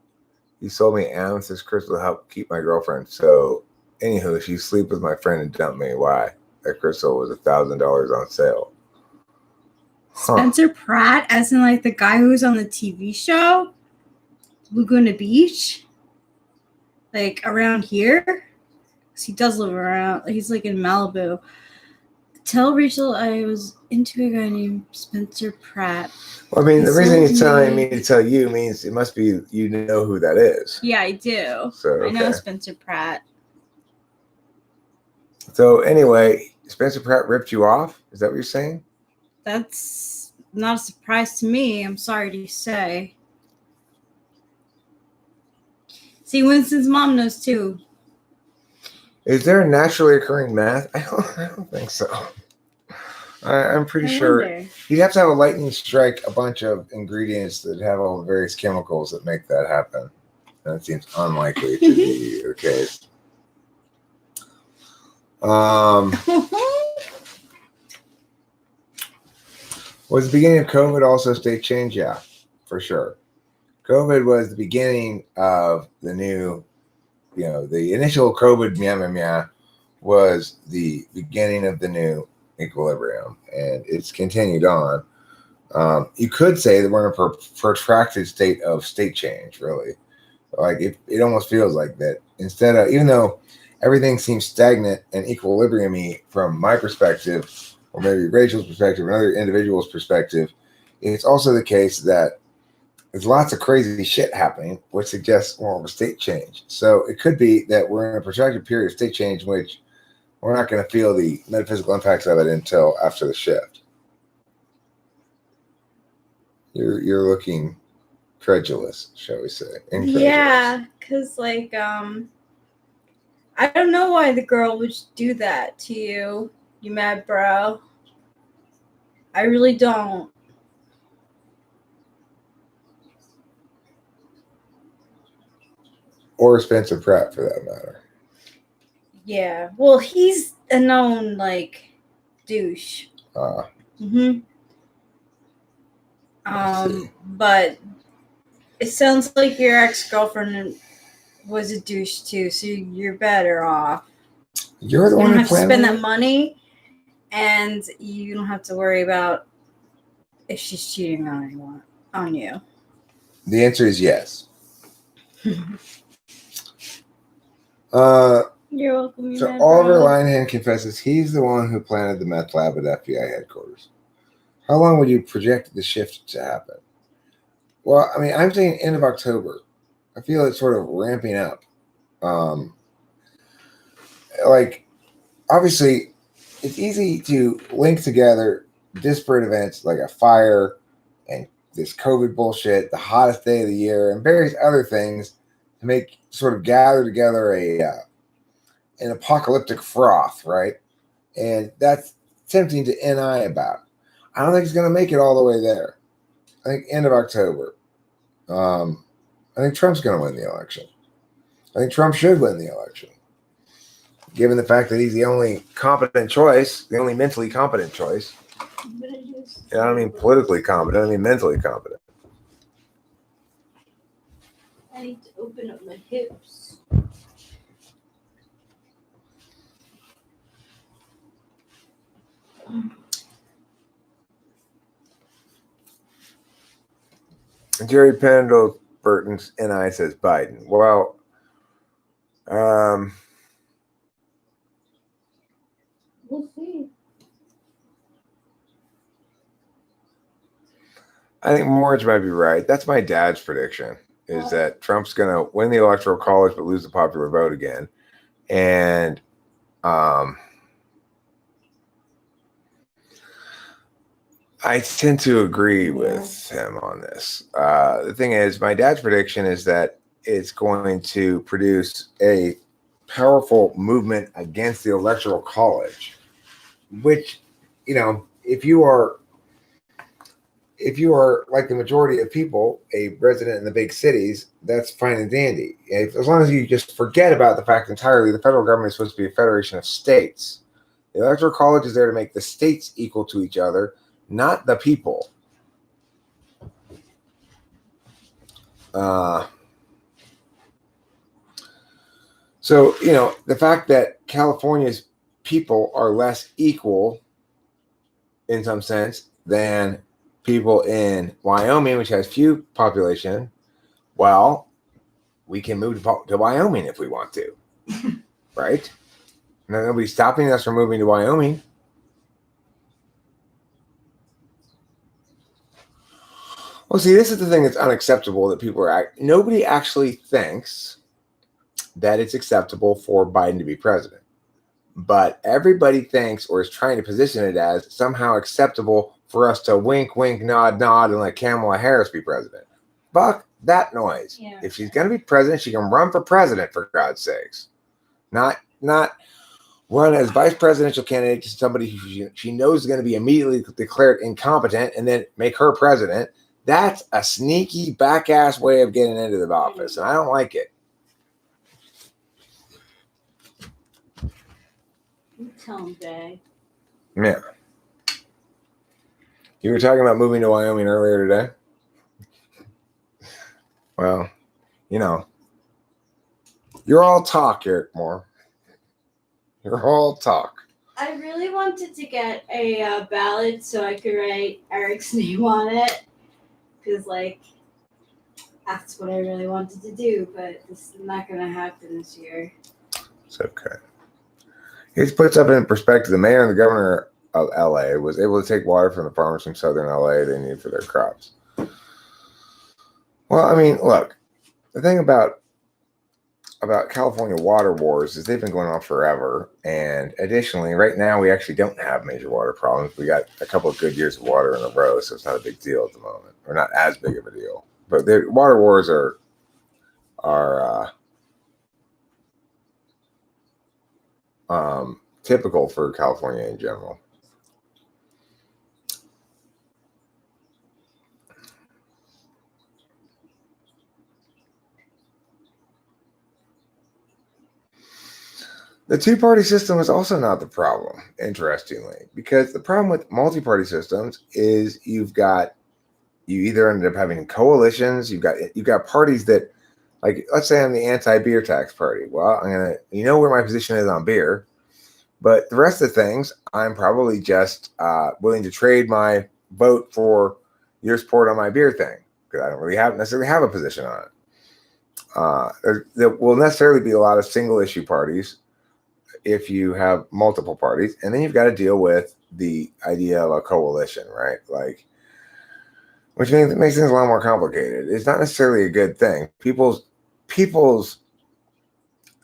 He sold me amethyst crystal to help keep my girlfriend. So, anywho, she sleep with my friend and dumped me. Why? That crystal was $1,000 on sale. Spencer Pratt, as in like the guy who's on the TV show Laguna Beach, like around here. 'Cause he does live around. He's like in Malibu. Tell Rachel I was into a guy named Spencer Pratt. Well, I mean, the reason he's telling me to tell you means it must be you know who that is. Yeah, I do. So, okay. I know Spencer Pratt. So anyway, Spencer Pratt ripped you off? Is that what you're saying? That's not a surprise to me, I'm sorry to say. See, Winston's mom knows too. Is there a naturally occurring math? I don't think so. I'm pretty sure you'd have to have a lightning strike a bunch of ingredients that have all the various chemicals that make that happen. That seems unlikely to be the case. Was the beginning of COVID also state change? Yeah, for sure. COVID was the beginning of the new, the initial COVID was the beginning of the new equilibrium, and it's continued on. You could say that we're in a protracted state of state change, really. Like it almost feels like that. Instead of, even though everything seems stagnant and equilibrium-y from my perspective, or maybe Rachel's perspective, another individual's perspective, it's also the case that there's lots of crazy shit happening, which suggests more of a state change. So it could be that we're in a protracted period of state change in which we're not going to feel the metaphysical impacts of it until after the shift. You're looking credulous, shall we say? Incredulous. Yeah, because like I don't know why the girl would do that to you, you mad bro. I really don't. Or Spencer Pratt, for that matter. Yeah. Well, he's a known like douche. Mm-hmm. I see. But it sounds like your ex-girlfriend was a douche too, so you're better off. You're the You one don't who have to planned spend it? that money, and you don't have to worry about if she's cheating on you. The answer is yes. You're welcome. So Oliver Linehan confesses he's the one who planted the meth lab at FBI headquarters. How long would you project the shift to happen? Well, I mean, I'm saying end of October. I feel it's sort of ramping up. Like, obviously, it's easy to link together disparate events like a fire and this COVID bullshit, the hottest day of the year, and various other things to make sort of gather together an apocalyptic froth, right? And that's tempting to NI about. I don't think it's going to make it all the way there. I think end of October. I think Trump's going to win the election. I think Trump should win the election, given the fact that he's the only competent choice, the only mentally competent choice. And I don't mean politically competent, I mean mentally competent. I need to open up my hips. Jerry Pendleton's NI says Biden. Well, We'll see. I think Moritz might be right. That's my dad's prediction, is that Trump's going to win the Electoral College but lose the popular vote again. And I tend to agree with him on this. The thing is, my dad's prediction is that it's going to produce a powerful movement against the Electoral College, which, you know, if you are like the majority of people, a resident in the big cities, that's fine and dandy. As long as you just forget about the fact entirely the federal government is supposed to be a federation of states. The Electoral College is there to make the states equal to each other, not the people. So, you know, the fact that California's people are less equal in some sense than people in Wyoming, which has few population, well, we can move to Wyoming if we want to, right? Nobody's stopping us from moving to Wyoming. Well, see, this is the thing that's unacceptable that people are. Nobody actually thinks that it's acceptable for Biden to be president, but everybody thinks or is trying to position it as somehow acceptable for us to wink, wink, nod, nod, and let Kamala Harris be president. Fuck that noise. Yeah. If she's going to be president, she can run for president, for God's sakes. Not run as vice presidential candidate to somebody who she knows is going to be immediately declared incompetent and then make her president. That's a sneaky back-ass way of getting into the office, and I don't like it. You tell him, Jay. Yeah. You were talking about moving to Wyoming earlier today? Well, you know, you're all talk, Eric Moore. You're all talk. I really wanted to get a ballot so I could write Eric's name on it, because like that's what I really wanted to do, but this is not gonna happen this year. It's okay. It puts up in perspective. The mayor and the governor of LA was able to take water from the farmers from southern LA they need for their crops. Well, I mean, look, the thing about California water wars is they've been going on forever. And additionally, right now we actually don't have major water problems. We got a couple of good years of water in a row, so it's not a big deal at the moment, or not as big of a deal. But the water wars are typical for California in general. The two-party system is also not the problem, interestingly, because the problem with multi-party systems is you either end up having coalitions, you've got parties that, like, let's say I'm the anti-beer tax party. Well, you know where my position is on beer, but the rest of the things, I'm probably just willing to trade my vote for your support on my beer thing, because I don't really necessarily have a position on it. There will necessarily be a lot of single-issue parties if you have multiple parties, and then you've got to deal with the idea of a coalition, right? Like, which makes things a lot more complicated. It's not necessarily a good thing. People's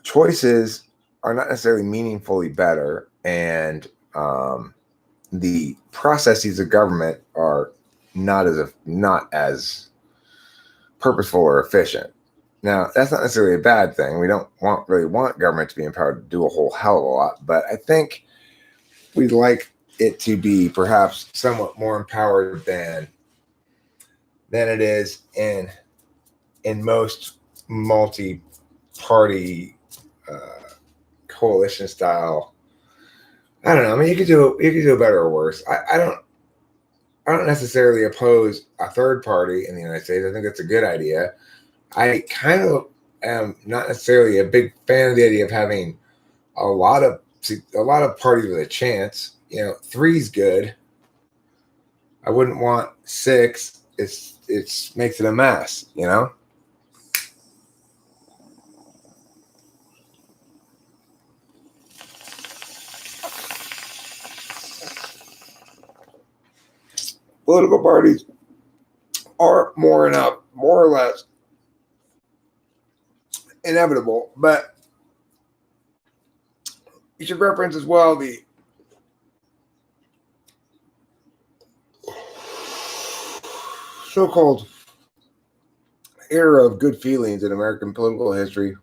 choices are not necessarily meaningfully better, and the processes of government are not as purposeful or efficient. Now, that's not necessarily a bad thing. We don't really want government to be empowered to do a whole hell of a lot, but I think we'd like it to be perhaps somewhat more empowered than it is in most multi-party coalition style. I don't know. I mean, you could do better or worse. I don't necessarily oppose a third party in the United States. I think that's a good idea. I kind of am not necessarily a big fan of the idea of having a lot of parties with a chance. 3's good. I wouldn't want 6. It makes it a mess. Political parties are more or less inevitable, but you should reference as well the so-called era of good feelings in American political history,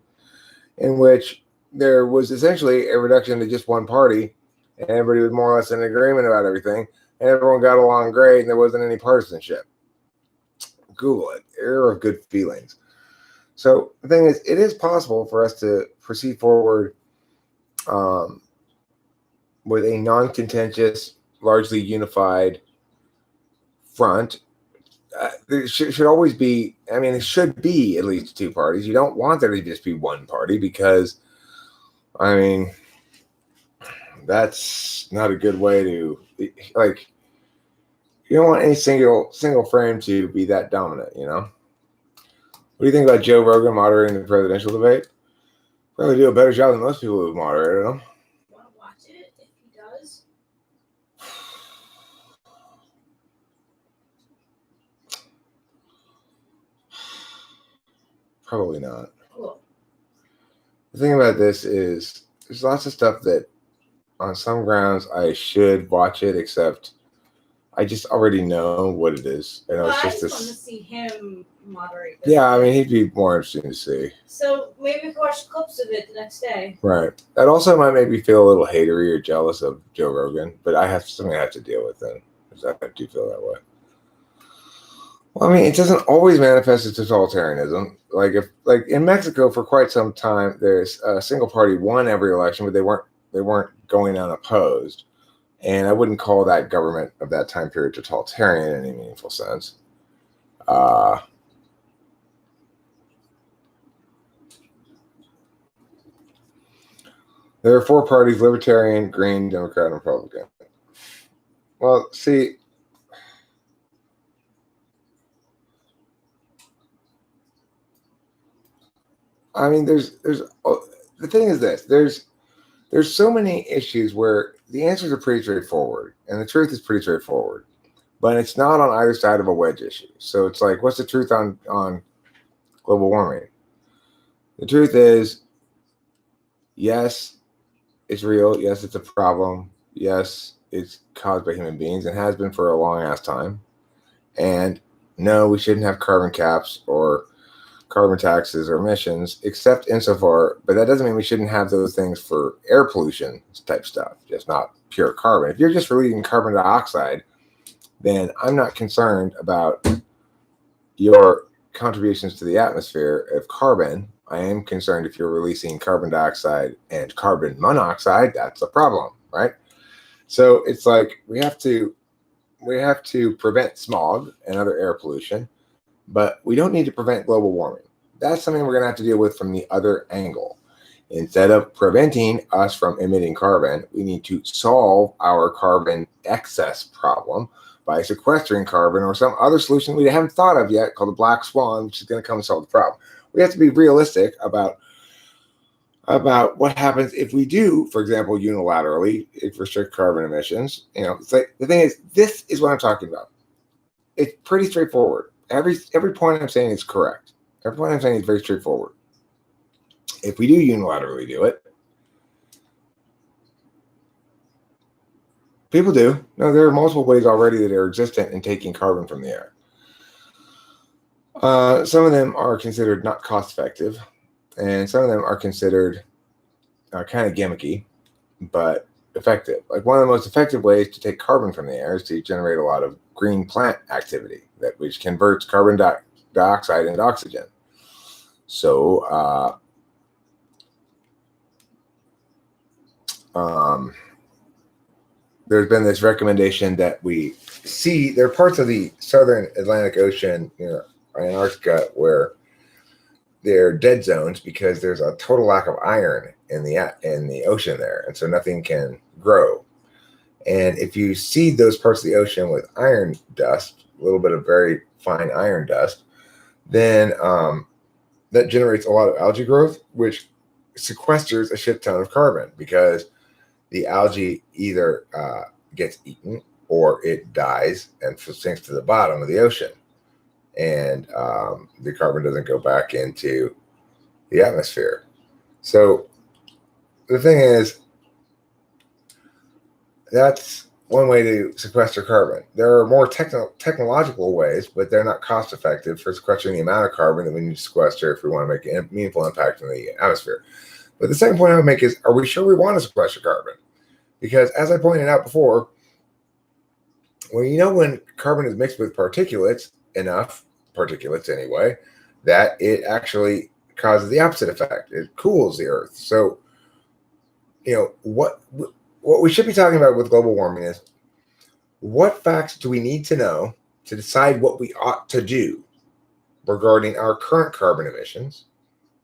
in which there was essentially a reduction to just one party, and everybody was more or less in agreement about everything, and everyone got along great, and there wasn't any partisanship. Google it, era of good feelings. So the thing is, it is possible for us to proceed forward with a non-contentious, largely unified front. There should always be, it should be at least 2 parties. You don't want there to just be one party because, that's not a good way to, like, you don't want any single frame to be that dominant, What do you think about Joe Rogan moderating the presidential debate? Probably do a better job than most people who've moderated them. Want to watch it if he does? Probably not. Cool. The thing about this is there's lots of stuff that on some grounds I should watch it, except I just already know what it is. And Well, it's I just just want to this. see him moderate this. Yeah, he'd be more interesting to see. So maybe we can watch clips of it the next day. Right. That also might make me feel a little hatery or jealous of Joe Rogan, but I have something I have to deal with then, because I do feel that way. Well, it doesn't always manifest as totalitarianism. Like in Mexico for quite some time, there's a single party won every election, but they weren't going unopposed. And I wouldn't call that government of that time period totalitarian in any meaningful sense. There are four parties: Libertarian, Green, Democrat, and Republican. Well, see, I mean, the thing is this: there's so many issues where the answers are pretty straightforward, and the truth is pretty straightforward, but it's not on either side of a wedge issue. So it's like, what's the truth on global warming? The truth is, yes, it's real. Yes, it's a problem. Yes, it's caused by human beings and has been for a long ass time. And no, we shouldn't have carbon caps or carbon taxes or emissions, except insofar, but that doesn't mean we shouldn't have those things for air pollution type stuff, just not pure carbon. If you're just releasing carbon dioxide, then I'm not concerned about your contributions to the atmosphere of carbon. I am concerned if you're releasing carbon dioxide and carbon monoxide, that's a problem, right? So it's like we have to prevent smog and other air pollution, but we don't need to prevent global warming. That's something we're going to have to deal with from the other angle. Instead of preventing us from emitting carbon, we need to solve our carbon excess problem by sequestering carbon or some other solution we haven't thought of yet called the black swan, which is going to come and solve the problem. We have to be realistic about what happens if we do, for example, unilaterally restrict carbon emissions. It's like, the thing is, this is what I'm talking about. It's pretty straightforward. Every point I'm saying is correct. Every point I'm saying is very straightforward. If we do unilaterally do it, people do. No, there are multiple ways already that are existent in taking carbon from the air. Some of them are considered not cost effective, and some of them are considered kind of gimmicky, but effective. Like, one of the most effective ways to take carbon from the air is to generate a lot of green plant activity which converts carbon dioxide into oxygen. So there's been this recommendation that we see there are parts of the southern Atlantic Ocean, Antarctica, where they're dead zones because there's a total lack of iron in the ocean there, and so nothing can grow. And if you seed those parts of the ocean with iron dust, a little bit of very fine iron dust, then that generates a lot of algae growth, which sequesters a shit ton of carbon because the algae either gets eaten or it dies and sinks to the bottom of the ocean. And the carbon doesn't go back into the atmosphere. So the thing is, that's one way to sequester carbon. There are more technological ways, but they're not cost effective for sequestering the amount of carbon that we need to sequester if we want to make a meaningful impact in the atmosphere. But the second point I would make is, are we sure we want to sequester carbon? Because as I pointed out before, when carbon is mixed with particulates, enough particulates anyway, that it actually causes the opposite effect. It cools the earth. So, what we should be talking about with global warming is, what facts do we need to know to decide what we ought to do regarding our current carbon emissions,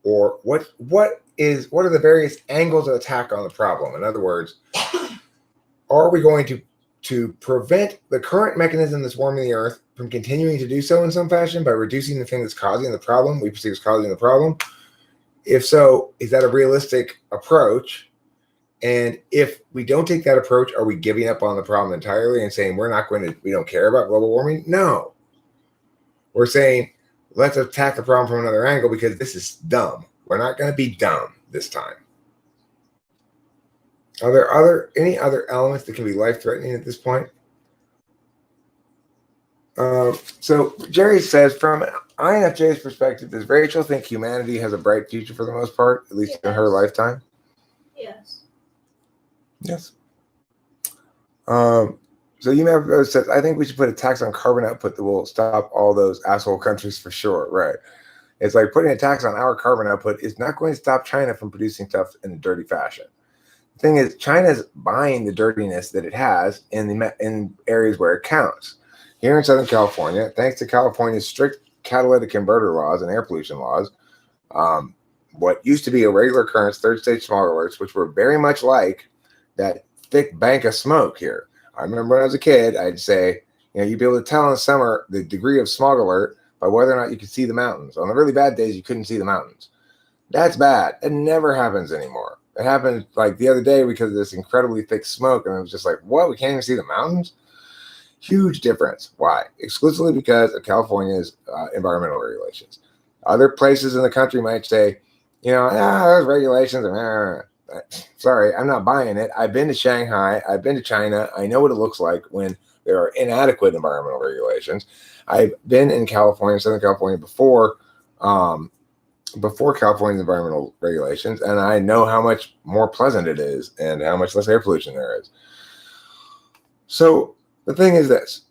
or what are the various angles of attack on the problem? In other words, are we going to prevent the current mechanism that's warming the earth from continuing to do so in some fashion by reducing the thing that's causing the problem, we perceive as causing the problem? If so, is that a realistic approach? And if we don't take that approach, are we giving up on the problem entirely and saying we don't care about global warming? No. We're saying, let's attack the problem from another angle because this is dumb. We're not going to be dumb this time. Are there any other elements that can be life-threatening at this point? So Jerry says, from INFJ's perspective, does Rachel think humanity has a bright future for the most part, at least in her lifetime? Yes. Yes. So you says, I think we should put a tax on carbon output that will stop all those asshole countries for sure. Right. It's like putting a tax on our carbon output is not going to stop China from producing stuff in a dirty fashion. The thing is, China's buying the dirtiness that it has in areas where it counts. Here in Southern California, thanks to California's strict catalytic converter laws and air pollution laws, what used to be a regular occurrence, third stage smog alerts, which were very much like that thick bank of smoke here. I remember when I was a kid, I'd say, you'd be able to tell in the summer the degree of smog alert by whether or not you could see the mountains. On the really bad days, you couldn't see the mountains. That's bad. It never happens anymore. It happened like the other day because of this incredibly thick smoke, and it was just like, what? We can't even see the mountains? Huge difference. Why? Exclusively because of California's environmental regulations. Other places in the country might say, those regulations are. Sorry, I'm not buying it. I've been to Shanghai. I've been to China. I know what it looks like when there are inadequate environmental regulations. I've been in California, Southern California before California's environmental regulations, and I know how much more pleasant it is and how much less air pollution there is. So the thing is this.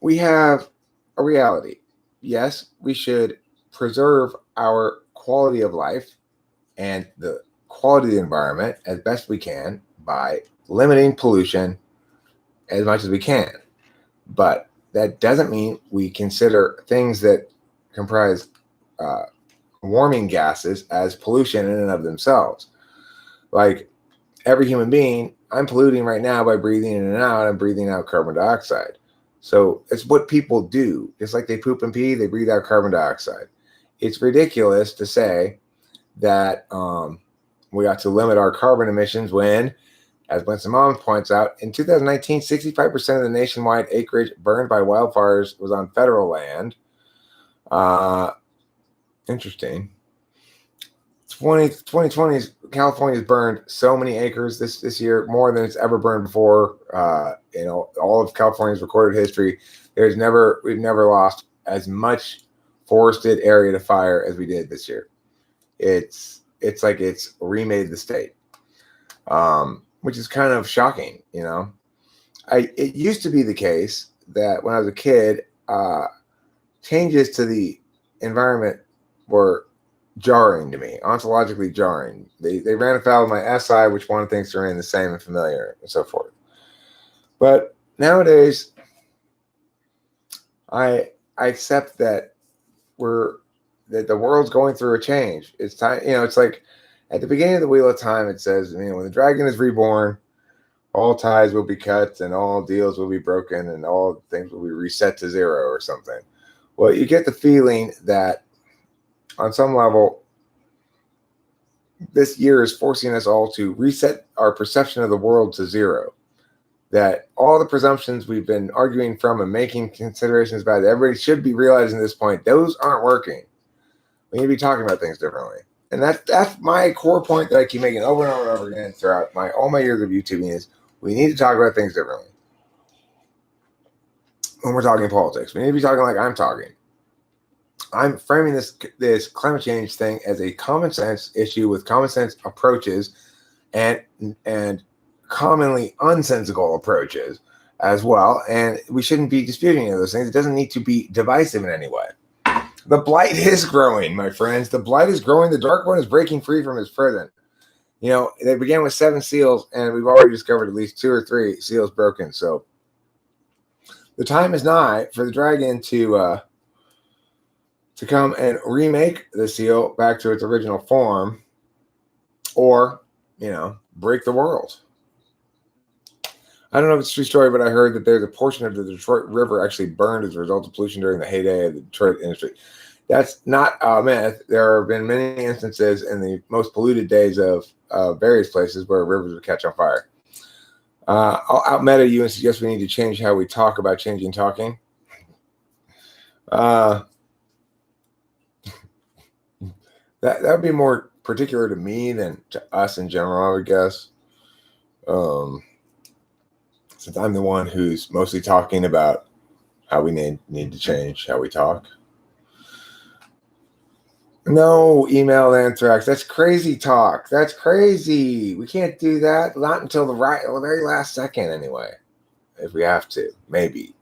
We have a reality. Yes, we should preserve our quality of life and the quality of the environment as best we can by limiting pollution as much as we can. But that doesn't mean we consider things that comprise warming gases as pollution in and of themselves. Like every human being, I'm polluting right now by breathing in and out. I'm breathing out carbon dioxide. So it's what people do. Just like they poop and pee, they breathe out carbon dioxide. It's ridiculous to say that we ought to limit our carbon emissions when, as Winston Mom points out, in 2019, 65% of the nationwide acreage burned by wildfires was on federal land. Interesting. 2020, California's burned so many acres this year, more than it's ever burned before. All of California's recorded history, we've never lost as much forested area to fire as we did this year. It's like it's remade the state, which is kind of shocking. It used to be the case that when I was a kid, changes to the environment were jarring to me, ontologically jarring. They ran afoul of my SI, which wanted things to remain the same and familiar and so forth. But nowadays, I accept that the world's going through a change. It's time, it's like at the beginning of the Wheel of Time, it says, when the dragon is reborn, all ties will be cut and all deals will be broken and all things will be reset to zero or something. Well, you get the feeling that on some level, this year is forcing us all to reset our perception of the world to zero. That all the presumptions we've been arguing from and making considerations about, everybody should be realizing at this point, those aren't working. We need to be talking about things differently. And that's my core point that I keep making over and over and over again throughout all my years of YouTubing is we need to talk about things differently. When we're talking politics, we need to be talking like I'm talking. I'm framing this climate change thing as a common sense issue with common sense approaches and commonly unsensical approaches as well. And we shouldn't be disputing any of those things. It doesn't need to be divisive in any way. The blight is growing, my friends. The blight is growing. The dark one is breaking free from its prison. They began with 7 seals, and we've already discovered at least 2 or 3 seals broken. So the time is nigh for the dragon to come and remake the seal back to its original form, or, break the world. I don't know if it's a true story, but I heard that there's a portion of the Detroit River actually burned as a result of pollution during the heyday of the Detroit industry. That's not a myth. There have been many instances in the most polluted days of various places where rivers would catch on fire. I'll out-meta you and suggest we need to change how we talk about changing talking. That would be more particular to me than to us in general, I would guess. Since I'm the one who's mostly talking about how we need to change how we talk. No, email anthrax. That's crazy talk. That's crazy. We can't do that. Not until the very last second, anyway. If we have to, maybe.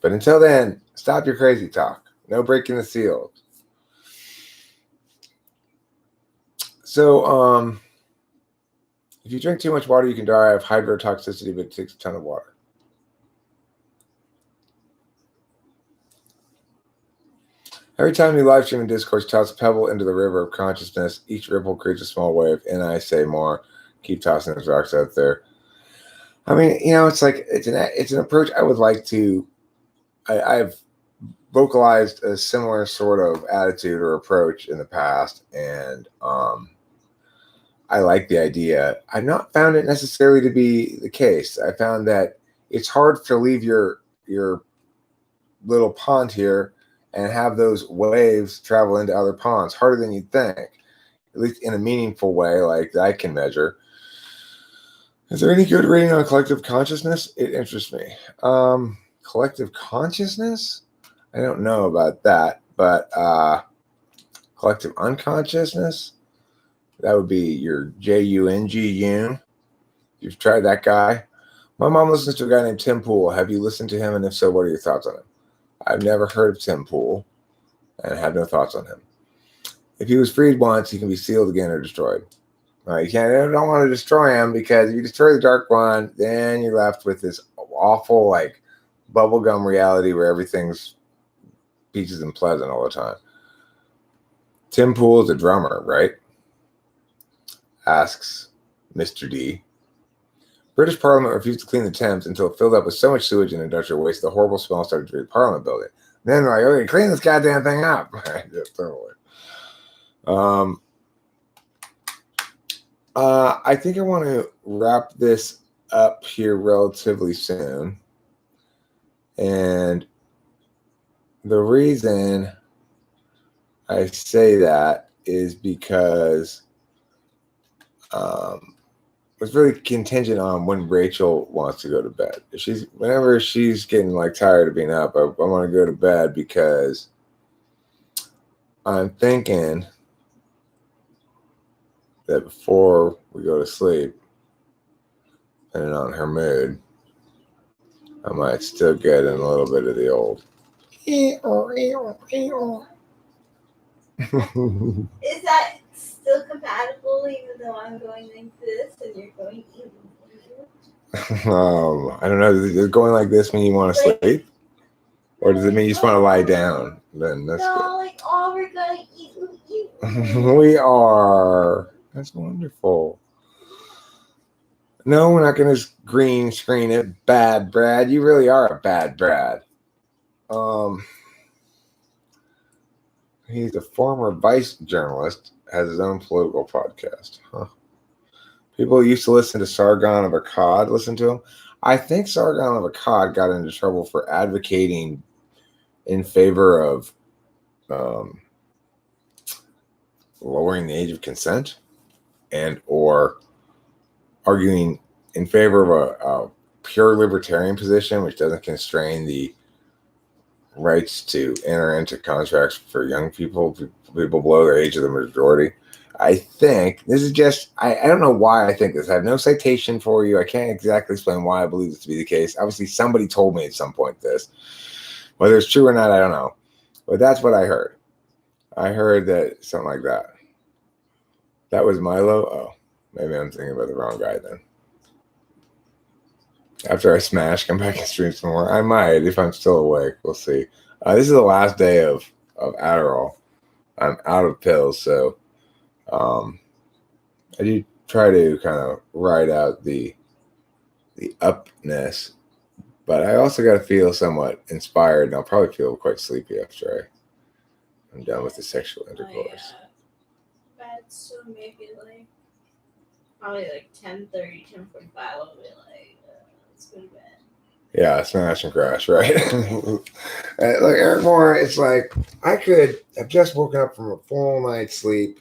But until then, stop your crazy talk. No breaking the seal. So, if you drink too much water, you can die of hydrotoxicity, but it takes a ton of water. Every time you live stream in Discourse, toss a pebble into the river of consciousness. Each ripple creates a small wave. And I say more. Keep tossing those rocks out there. I mean, it's like it's an approach I would like to. I've vocalized a similar sort of attitude or approach in the past, and I like the idea. I've not found it necessarily to be the case. I found that it's hard to leave your little pond here and have those waves travel into other ponds. Harder than you'd think, at least in a meaningful way, like that I can measure. Is there any good rating on collective consciousness? It interests me. Collective consciousness? I don't know about that, but collective unconsciousness? That would be your Jung. You've tried that guy? My mom listens to a guy named Tim Pool. Have you listened to him? And if so, what are your thoughts on him? I've never heard of Tim Pool and have no thoughts on him. If he was freed once, he can be sealed again or destroyed. You don't want to destroy him, because if you destroy the Dark One, then you're left with this awful, like, bubblegum reality where everything's peaches and pleasant all the time. Tim Pool is a drummer, right? Asks Mr. D. British Parliament refused to clean the Thames until it filled up with so much sewage and industrial waste the horrible smell started to fill the Parliament building. And then they're like, okay, clean this goddamn thing up. Totally. I think I want to wrap this up here relatively soon. And the reason I say that is because it's really contingent on when Rachel wants to go to bed. Whenever she's getting like tired of being up, I want to go to bed, because I'm thinking that before we go to sleep, depending on her mood, I might still get in a little bit of the old. Is that still compatible, even though I'm going like this and you're going even? I don't know. Does it going like this mean you want to sleep? Or does it mean you just want to lie down? Then that's No, like, oh, we're gonna eat. good. We are. That's wonderful. No, we're not going to green screen it. Bad Brad. You really are a bad Brad. He's a former vice journalist, has his own political podcast. Huh. People who used to listen to Sargon of Akkad listen to him. I think Sargon of Akkad got into trouble for advocating in favor of lowering the age of consent, and or arguing in favor of a pure libertarian position, which doesn't constrain the rights to enter into contracts for young people below the age of the majority. I think this is just, I don't know why I think this. I have no citation for you. I can't exactly explain why I believe this to be the case. Obviously, somebody told me at some point this. Whether it's true or not, I don't know. But that's what I heard. I heard that something like that. That was Milo? Oh, maybe I'm thinking about the wrong guy then. After I smash, come back and stream some more. I might, if I'm still awake. We'll see. This is the last day of Adderall. I'm out of pills, so I do try to kind of ride out the upness, but I also got to feel somewhat inspired, and I'll probably feel quite sleepy after I'm done with the sexual intercourse. Bed, so maybe like probably like 10:30, 10:45. I'll be like, let's go to bed. Yeah, smash and crash, right? Look, Eric Moore, it's like I could have just woken up from a full night's sleep,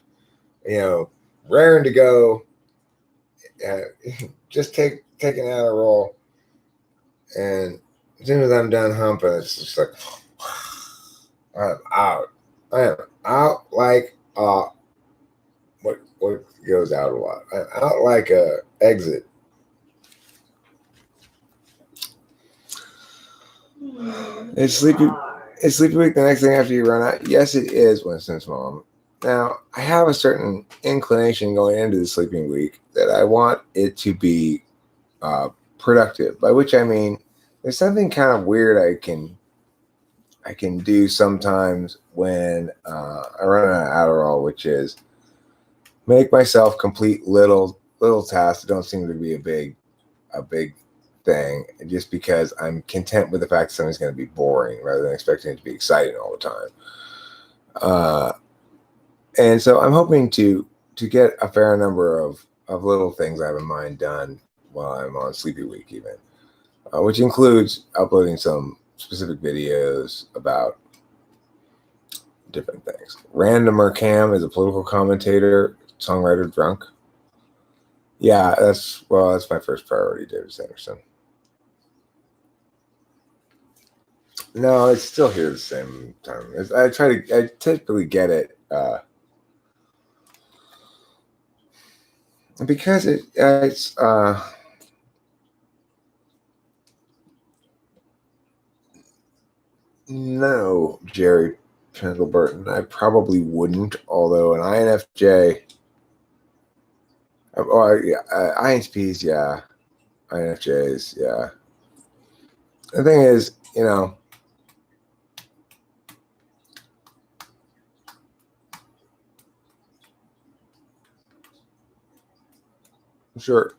raring to go, just take an Adderall, and as soon as I'm done humping, it's just like I'm out. I am out like what goes out a lot. I'm out like a exit. It's sleepy week the next thing after you run out. Yes, it is, Winston's mom. Now, I have a certain inclination going into the sleeping week that I want it to be productive, by which I mean there's something kind of weird I can I can do sometimes when I run out of Adderall, which is make myself complete little tasks that don't seem to be a big thing, just because I'm content with the fact that something's going to be boring rather than expecting it to be exciting all the time. And so I'm hoping to get a fair number of little things I have in mind done while I'm on Sleepy Week, even, which includes uploading some specific videos about different things. Randomer Cam is a political commentator, songwriter, drunk. Yeah, that's my first priority, David Sanderson. No, it's still here the same time. I typically get it because it's no, Jerry Pendleburton. I probably wouldn't, although an INFJ. INTPs, yeah. INFJs, yeah. The thing is, sure.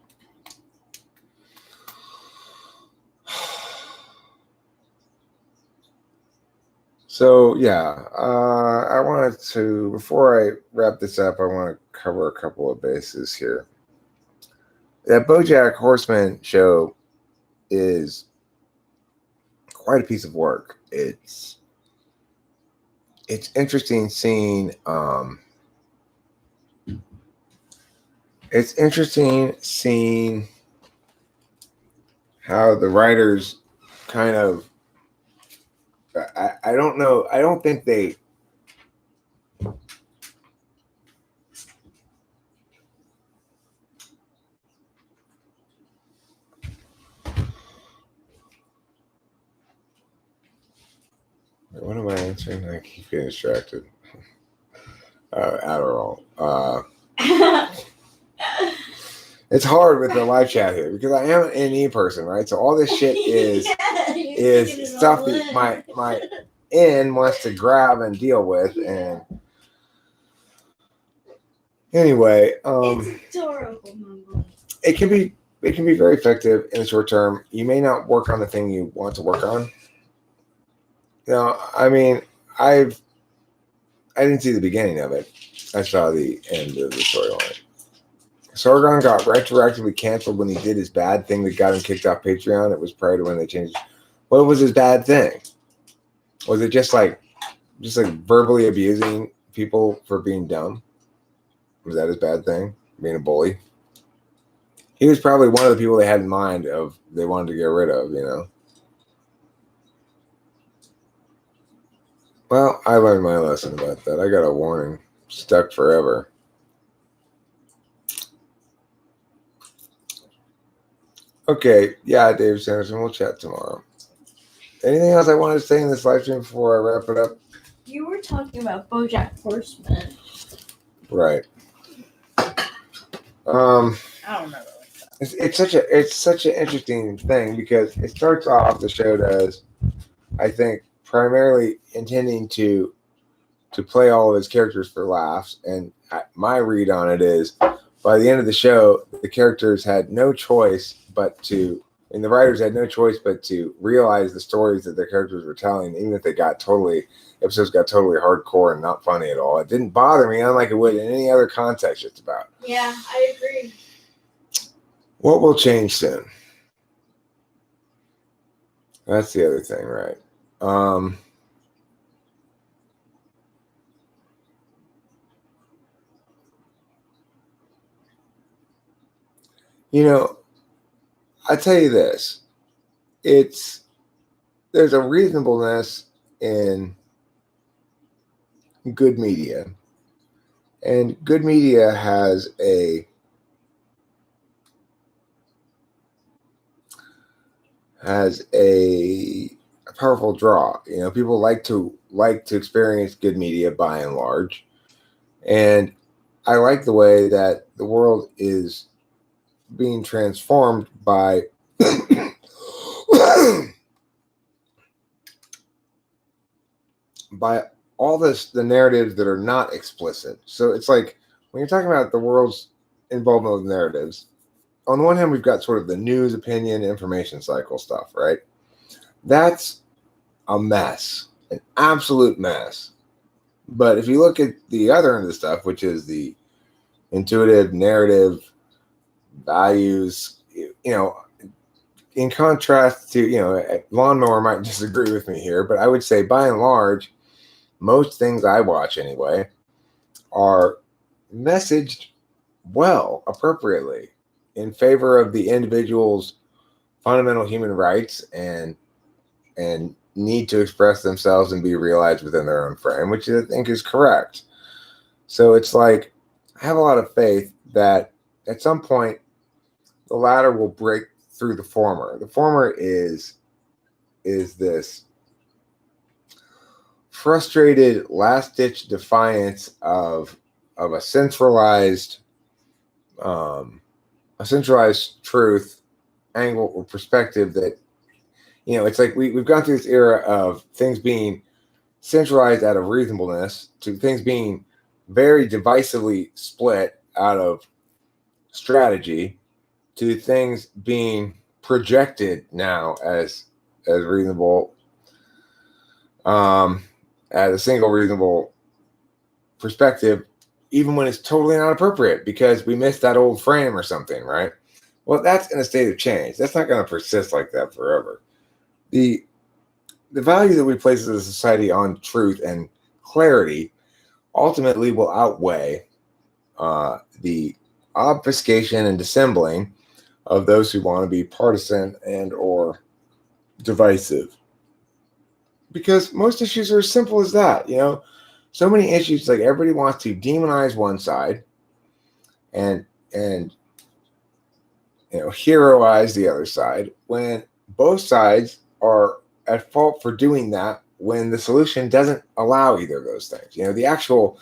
So yeah, I wanted to, before I wrap this up, I want to cover a couple of bases here. That BoJack Horseman show is quite a piece of work. It's interesting seeing how the writers kind of I don't know. I don't think they what am I answering? I keep getting distracted. Adderall. It's hard with the live chat here because I am an NE person, right? So all this shit is stuff that my N wants to grab and deal with, and anyway, it's adorable. it can be very effective in the short term. You may not work on the thing you want to work on. I mean, I didn't see the beginning of it. I saw the end of the storyline. Sargon got retroactively canceled when he did his bad thing that got him kicked off Patreon. It was prior to when they changed. What was his bad thing? Was it just like verbally abusing people for being dumb? Was that his bad thing? Being a bully? He was probably one of the people they had in mind of they wanted to get rid of, Well, I learned my lesson about that. I got a warning. Stuck forever. Okay, yeah, Dave Sanderson, we'll chat tomorrow. Anything else I wanted to say in this live stream before I wrap it up? You were talking about BoJack Horseman. Right. I don't remember like that. It's such an interesting thing because it starts off, the show does, I think, primarily intending to play all of his characters for laughs, and my read on it is by the end of the show, the characters had no choice and the writers had no choice but to realize the stories that their characters were telling, even if episodes got totally hardcore and not funny at all. It didn't bother me, unlike it would in any other context it's about. Yeah, I agree. What will change soon? That's the other thing, right? I tell you this, there's a reasonableness in good media, and good media has a powerful draw. People like to experience good media by and large, and I like the way that the world is being transformed by by all the narratives that are not explicit. So it's like when you're talking about the world's involvement with narratives, on the one hand, we've got sort of the news, opinion, information cycle stuff, right? That's a mess, an absolute mess. But if you look at the other end of the stuff, which is the intuitive, narrative, values, in contrast to, Lawnmower might disagree with me here, but I would say by and large, most things I watch anyway are messaged well, appropriately, in favor of the individual's fundamental human rights and need to express themselves and be realized within their own frame, which I think is correct. So it's like, I have a lot of faith that at some point the latter will break through the former. The former is this frustrated last-ditch defiance of a centralized truth angle or perspective that, it's like we've gone through this era of things being centralized out of reasonableness to things being very divisively split out of strategy to things being projected now as reasonable, as a single reasonable perspective, even when it's totally not appropriate because we missed that old frame or something, right? Well, that's in a state of change. That's not going to persist like that forever. The value that we place as a society on truth and clarity ultimately will outweigh the obfuscation and dissembling of those who want to be partisan and or divisive. Because most issues are as simple as that, So many issues, like everybody wants to demonize one side and heroize the other side when both sides are at fault for doing that when the solution doesn't allow either of those things. The actual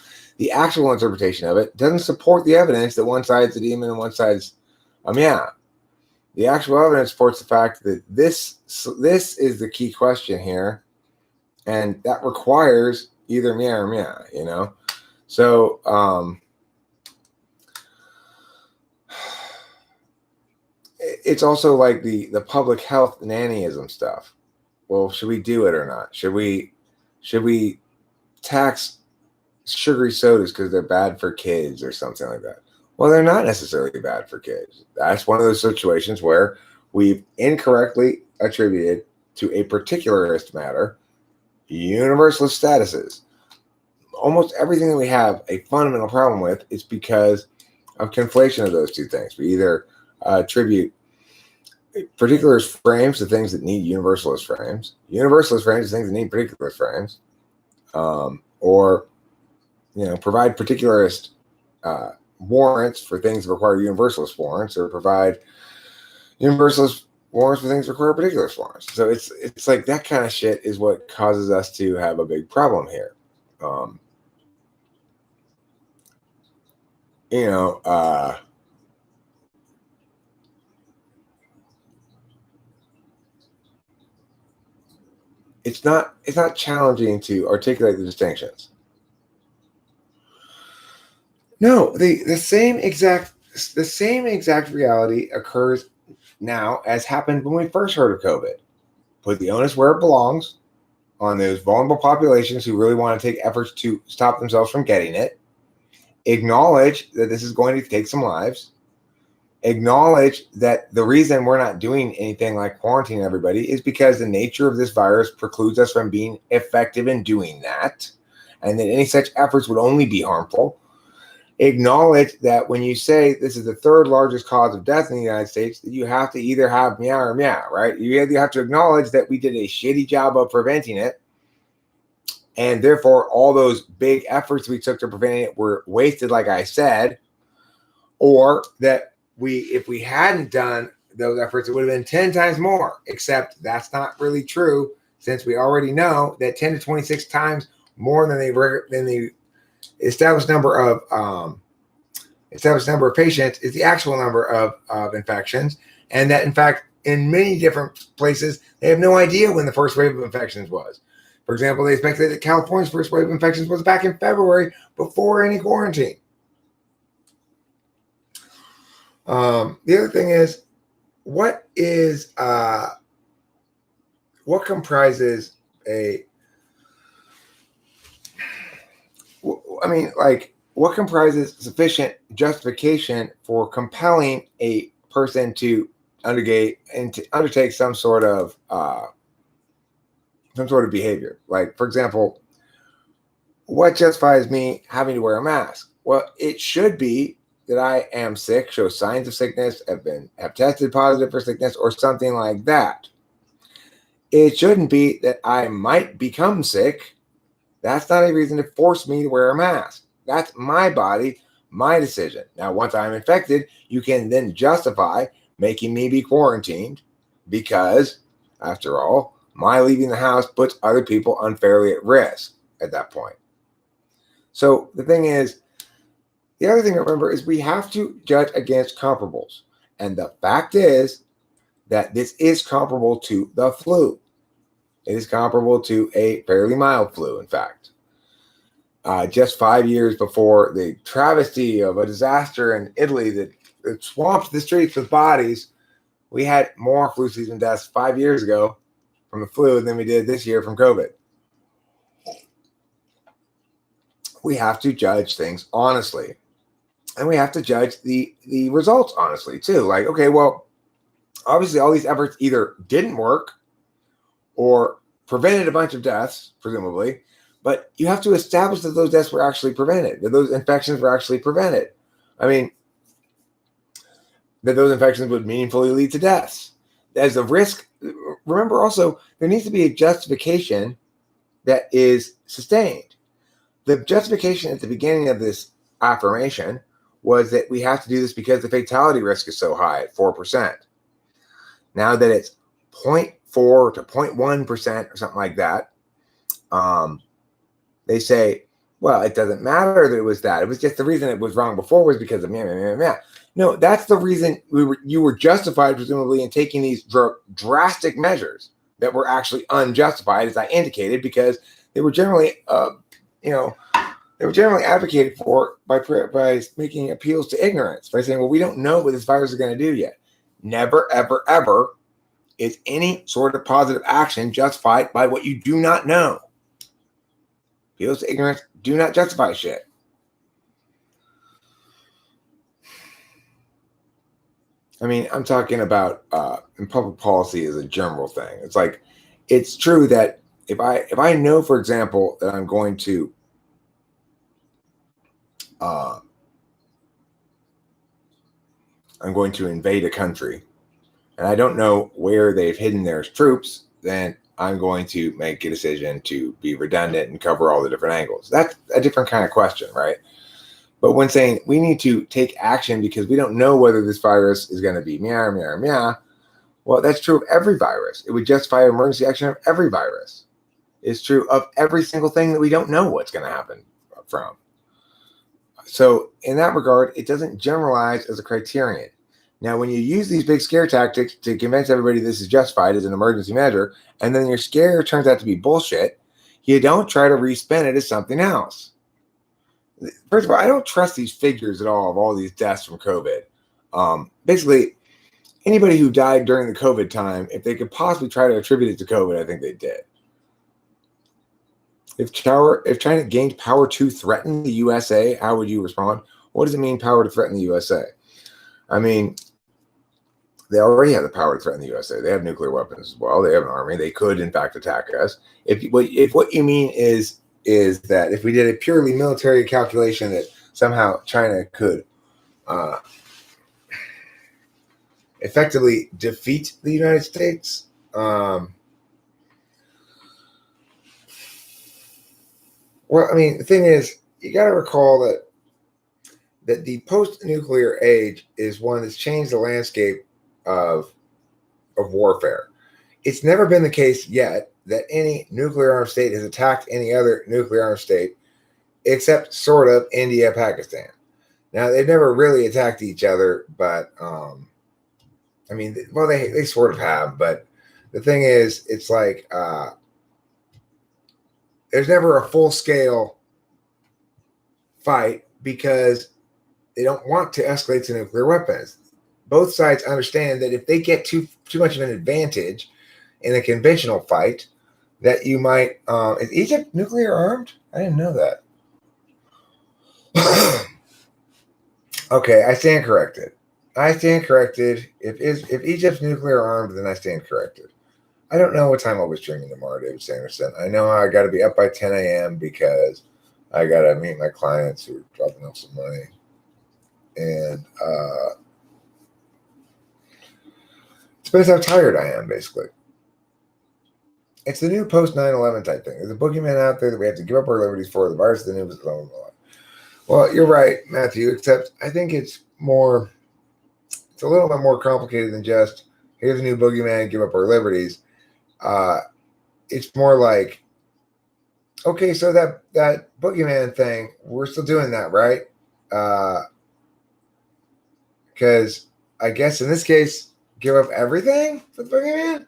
interpretation of it doesn't support the evidence that one side's a demon and one side's The actual evidence supports the fact that this is the key question here, and that requires either meow or meow, So it's also like the public health nannyism stuff. Well, should we do it or not? Should we tax sugary sodas because they're bad for kids or something like that? Well, they're not necessarily bad for kids. That's one of those situations where we've incorrectly attributed to a particularist matter universalist statuses. Almost everything that we have a fundamental problem with is because of conflation of those two things. We either attribute particularist frames to things that need universalist frames, universalist frames to things that need particularist frames, or provide particularist warrants for things that require universalist warrants, or provide universalist warrants for things that require particularist warrants. So it's like that kind of shit is what causes us to have a big problem here. It's not challenging to articulate the distinctions. No, the same exact reality occurs now as happened when we first heard of COVID. Put the onus where it belongs on those vulnerable populations who really want to take efforts to stop themselves from getting it. Acknowledge that this is going to take some lives. Acknowledge that the reason we're not doing anything like quarantining everybody is because the nature of this virus precludes us from being effective in doing that, and that any such efforts would only be harmful. Acknowledge that when you say this is the third largest cause of death in the United States, that you have to either have meow or meow, right? You have to acknowledge that we did a shitty job of preventing it, and therefore all those big efforts we took to prevent it were wasted, like I said, or that if we hadn't done those efforts, it would have been 10 times more, except that's not really true, since we already know that 10 to 26 times more than the established number of patients is the actual number of infections, and that in fact in many different places they have no idea when the first wave of infections was. For example, they expected that California's first wave of infections was back in February before any quarantine. The other thing is, what comprises what comprises sufficient justification for compelling a person to undertake some sort of behavior? Like, for example, what justifies me having to wear a mask? Well, it should be that I am sick, show signs of sickness, have tested positive for sickness, or something like that. It shouldn't be that I might become sick. That's not a reason to force me to wear a mask. That's my body, my decision. Now, once I'm infected, you can then justify making me be quarantined because, after all, my leaving the house puts other people unfairly at risk at that point. So the thing is, the other thing to remember is we have to judge against comparables. And the fact is that this is comparable to the flu. It is comparable to a fairly mild flu, in fact. Just 5 years before the travesty of a disaster in Italy that swamped the streets with bodies, we had more flu season deaths 5 years ago from the flu than we did this year from COVID. We have to judge things honestly. And we have to judge the results honestly, too. Like, okay, well, obviously all these efforts either didn't work or prevented a bunch of deaths, presumably, but you have to establish that those deaths were actually prevented, that those infections were actually prevented. I mean, that those infections would meaningfully lead to deaths. As a risk, remember also, there needs to be a justification that is sustained. The justification at the beginning of this affirmation was that we have to do this because the fatality risk is so high at 4%. Now that it's 0.4 to 0.1% or something like that, they say, well, it doesn't matter that it was that. It was just the reason it was wrong before was because of meh. No, that's the reason you were justified, presumably, in taking these drastic measures that were actually unjustified, as I indicated, because they were generally, advocated for by making appeals to ignorance, by saying, well, we don't know what this virus is going to do yet. Never, ever, ever is any sort of positive action justified by what you do not know. Appeals to ignorance do not justify shit. I mean, I'm talking about in public policy as a general thing. It's like, it's true that if I know, for example, that I'm going to invade a country, and I don't know where they've hidden their troops, then I'm going to make a decision to be redundant and cover all the different angles. That's a different kind of question, right? But when saying we need to take action because we don't know whether this virus is going to be meow, well, that's true of every virus. It would justify emergency action of every virus. It's true of every single thing that we don't know what's going to happen from. So in that regard, it doesn't generalize as a criterion. Now, when you use these big scare tactics to convince everybody this is justified as an emergency measure, and then your scare turns out to be bullshit, you don't try to respin it as something else. First of all, I don't trust these figures at all of all these deaths from COVID. Basically, anybody who died during the COVID time, if they could possibly try to attribute it to COVID, I think they did. If China gained power to threaten the USA, how would you respond? What does it mean, power to threaten the USA? I mean, they already have the power to threaten the USA. They have nuclear weapons as well. They have an army. They could, in fact, attack us. If what you mean is that if we did a purely military calculation that somehow China could effectively defeat the United States, well, I mean, the thing is, you got to recall that the post-nuclear age is one that's changed the landscape of warfare. It's never been the case yet that any nuclear armed state has attacked any other nuclear armed state, except sort of India, Pakistan. Now, they've never really attacked each other, but I mean, well, they sort of have. But the thing is, it's like there's never a full scale fight because they don't want to escalate to nuclear weapons. Both sides understand that if they get too much of an advantage in a conventional fight, that you might. Is Egypt nuclear armed? I didn't know that. Okay, I stand corrected. If Egypt's nuclear armed, then I stand corrected. I don't know what time I'll be streaming tomorrow, David Sanderson. I know I got to be up by 10 a.m. because I got to meet my clients who are dropping off some money. And it depends how tired I am, basically. It's the new post 9/11 type thing. There's a boogeyman out there that we have to give up our liberties for. The virus is the new blah, blah, blah. Well, you're right, Matthew, except I think it's a little bit more complicated than just here's a new boogeyman, give up our liberties. It's more like, okay, so that boogeyman thing, we're still doing that, right? Because I guess in this case, give up everything for the boogeyman,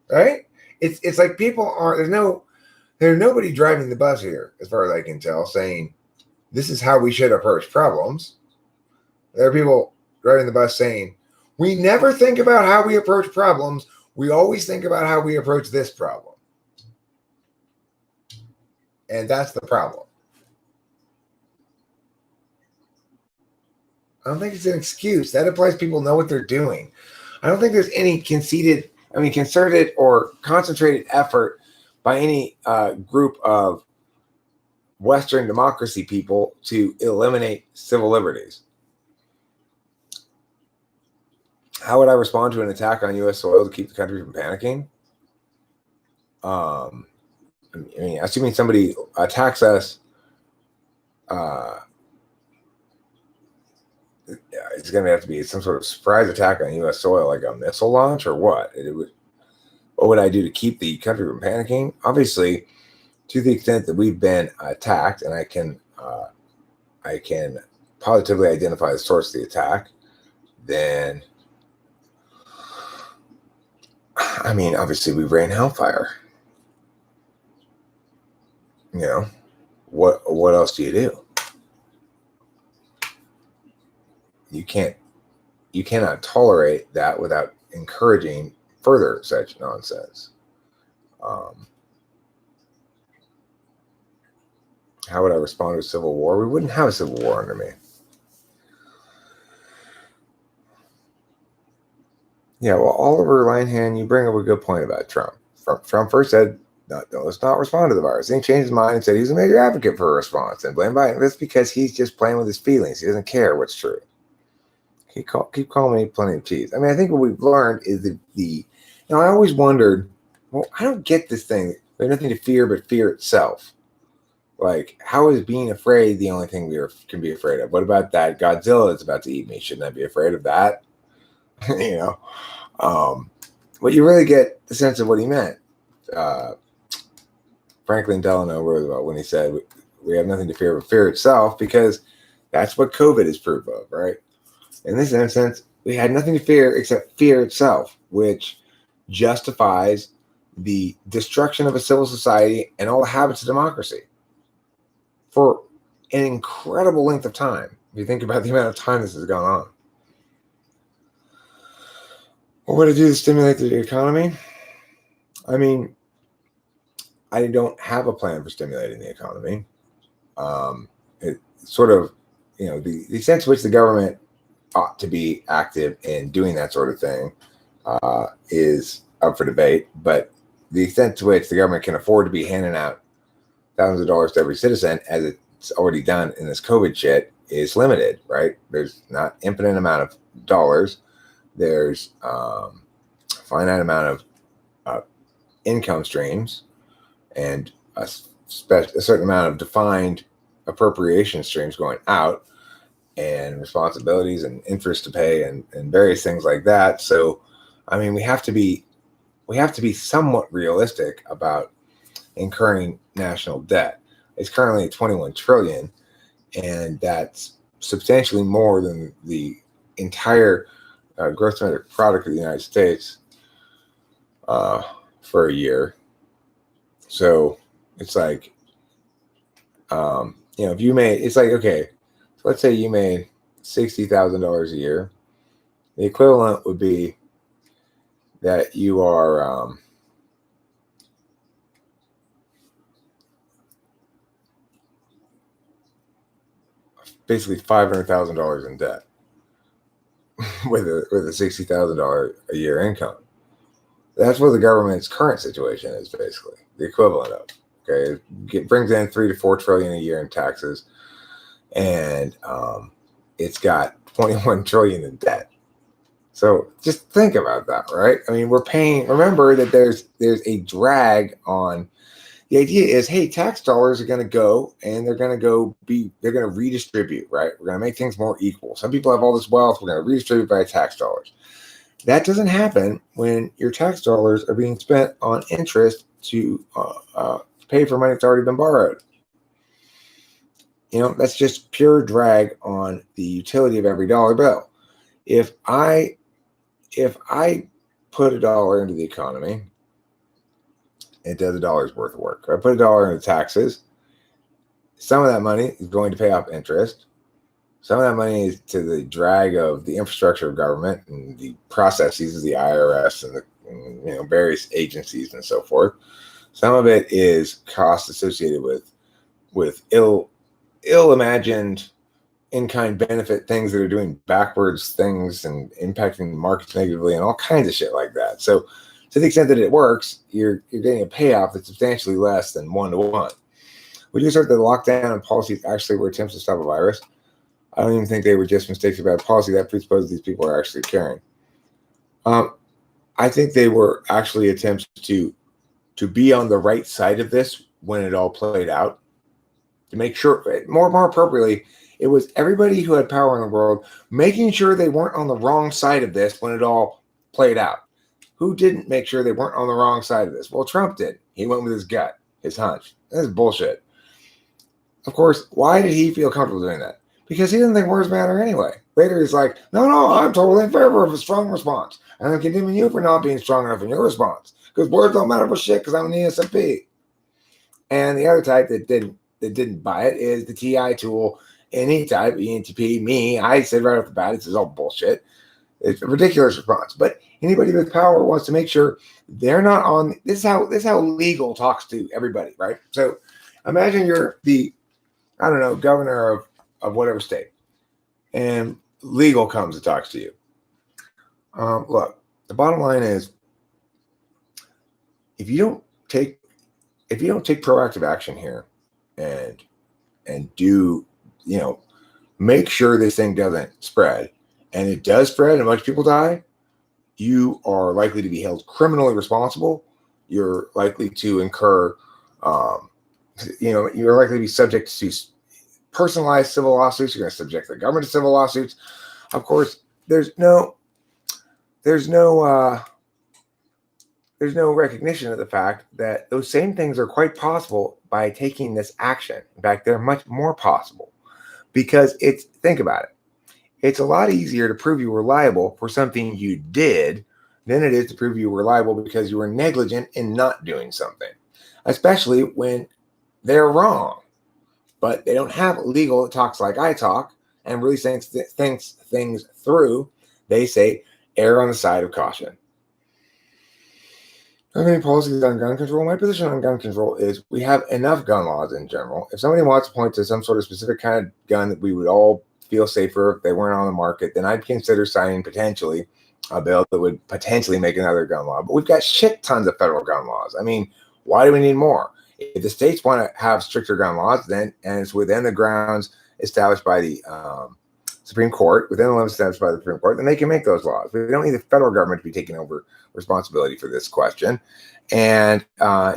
right? It's like people aren't, there's nobody driving the bus here, as far as I can tell, saying this is how we should approach problems. There are people driving the bus saying, we never think about how we approach problems. We always think about how we approach this problem. And that's the problem. I don't think it's an excuse. That implies people know what they're doing. I don't think there's any concerted or concentrated effort by any group of Western democracy people to eliminate civil liberties. How would I respond to an attack on U.S. soil to keep the country from panicking? Assuming somebody attacks us, it's going to have to be some sort of surprise attack on U.S. soil, like a missile launch, or what? What would I do to keep the country from panicking? Obviously, to the extent that we've been attacked, and I can positively identify the source of the attack, then, obviously we ran hellfire. What else do you do? You cannot tolerate that without encouraging further such nonsense. How would I respond to a civil war? We wouldn't have a civil war under me. Yeah, well, Oliver Linehan, you bring up a good point about Trump. Trump first said, no, let's not respond to the virus. Then he changed his mind and said he's a major advocate for a response and blame Biden. That's because he's just playing with his feelings. He doesn't care what's true. Keep calling me plenty of cheese. I think what we've learned is I always wondered, well, I don't get this thing. There's nothing to fear but fear itself. Like, how is being afraid the only thing we can be afraid of? What about that Godzilla that's about to eat me? Shouldn't I be afraid of that? But you really get the sense of what he meant. Franklin Delano wrote about when he said, we have nothing to fear but fear itself, because that's what COVID is proof of, right? In this instance, we had nothing to fear except fear itself, which justifies the destruction of a civil society and all the habits of democracy for an incredible length of time. If you think about the amount of time this has gone on. What would I do to stimulate the economy? I don't have a plan for stimulating the economy. It sort of, the sense in which the government ought to be active in doing that sort of thing is up for debate. But the extent to which the government can afford to be handing out thousands of dollars to every citizen, as it's already done in this COVID shit, is limited, right? There's not infinite amount of dollars. There's a finite amount of income streams and a certain amount of defined appropriation streams going out, and responsibilities and interest to pay and various things like that. So, we have to be somewhat realistic about incurring national debt. It's currently at 21 trillion, and that's substantially more than the entire gross domestic product of the United States for a year. So it's like, if you made, it's like, okay, so let's say you made $60,000 a year. The equivalent would be that you are basically $500,000 in debt with a $60,000 a year income. That's what the government's current situation is, basically the equivalent of. Okay, it brings in 3 to 4 trillion a year in taxes, and it's got 21 trillion in debt. So just think about that, right? I mean, we're paying. Remember that there's a drag on. The idea is, hey, tax dollars are going to go, and they're going to redistribute, right? We're going to make things more equal. Some people have all this wealth. We're going to redistribute by tax dollars. That doesn't happen when your tax dollars are being spent on interest to pay for money that's already been borrowed. That's just pure drag on the utility of every dollar bill. If I put $1 into the economy, it does $1's worth of work. If I put $1 into taxes, some of that money is going to pay off interest. Some of that money is to the drag of the infrastructure of government and the processes of the IRS and the various agencies and so forth. Some of it is costs associated with ill-imagined in-kind benefit things that are doing backwards things and impacting the markets negatively and all kinds of shit like that. So to the extent that it works, you're getting a payoff that's substantially less than 1-to-1. Would you assert that the lockdown and policies actually were attempts to stop a virus? I don't even think they were just mistakes about policy. That presupposes these people are actually caring. I think they were actually attempts to be on the right side of this when it all played out. To make sure, more appropriately, it was everybody who had power in the world making sure they weren't on the wrong side of this when it all played out. Who didn't make sure they weren't on the wrong side of this? Well, Trump did. He went with his gut, his hunch. That's bullshit. Of course, why did he feel comfortable doing that? Because he didn't think words matter anyway. Later, he's like, no, I'm totally in favor of a strong response. And I'm condemning you for not being strong enough in your response. Because words don't matter for shit because I'm an ESFP. And the other type that didn't buy it is the TI tool, any type, ENTP, me. I said right off the bat, this is all bullshit. It's a ridiculous response. But anybody with power wants to make sure they're not on. This is how legal talks to everybody, right? So imagine you're the, governor of whatever state, and legal comes and talks to you. Look, the bottom line is, if you don't take proactive action here, and do, make sure this thing doesn't spread, and it does spread and a bunch of people die, you are likely to be held criminally responsible. You're likely to incur, you're likely to be subject to personalized civil lawsuits. You're going to subject the government to civil lawsuits. Of course, there's no recognition of the fact that those same things are quite possible by taking this action. In fact, they're much more possible because think about it. It's a lot easier to prove you were liable for something you did than it is to prove you were liable because you were negligent in not doing something, especially when they're wrong. But they don't have legal that talks like I talk and really thinks things through. They say, err on the side of caution. I have any policies on gun control? My position on gun control is we have enough gun laws in general. If somebody wants to point to some sort of specific kind of gun that we would all feel safer if they weren't on the market, then I'd consider signing potentially a bill that would potentially make another gun law. But we've got shit tons of federal gun laws. I mean, why do we need more? If the states want to have stricter gun laws, and it's within the grounds established by the Supreme Court, within the limits established by the Supreme Court, then they can make those laws. We don't need the federal government to be taking over responsibility for this question. And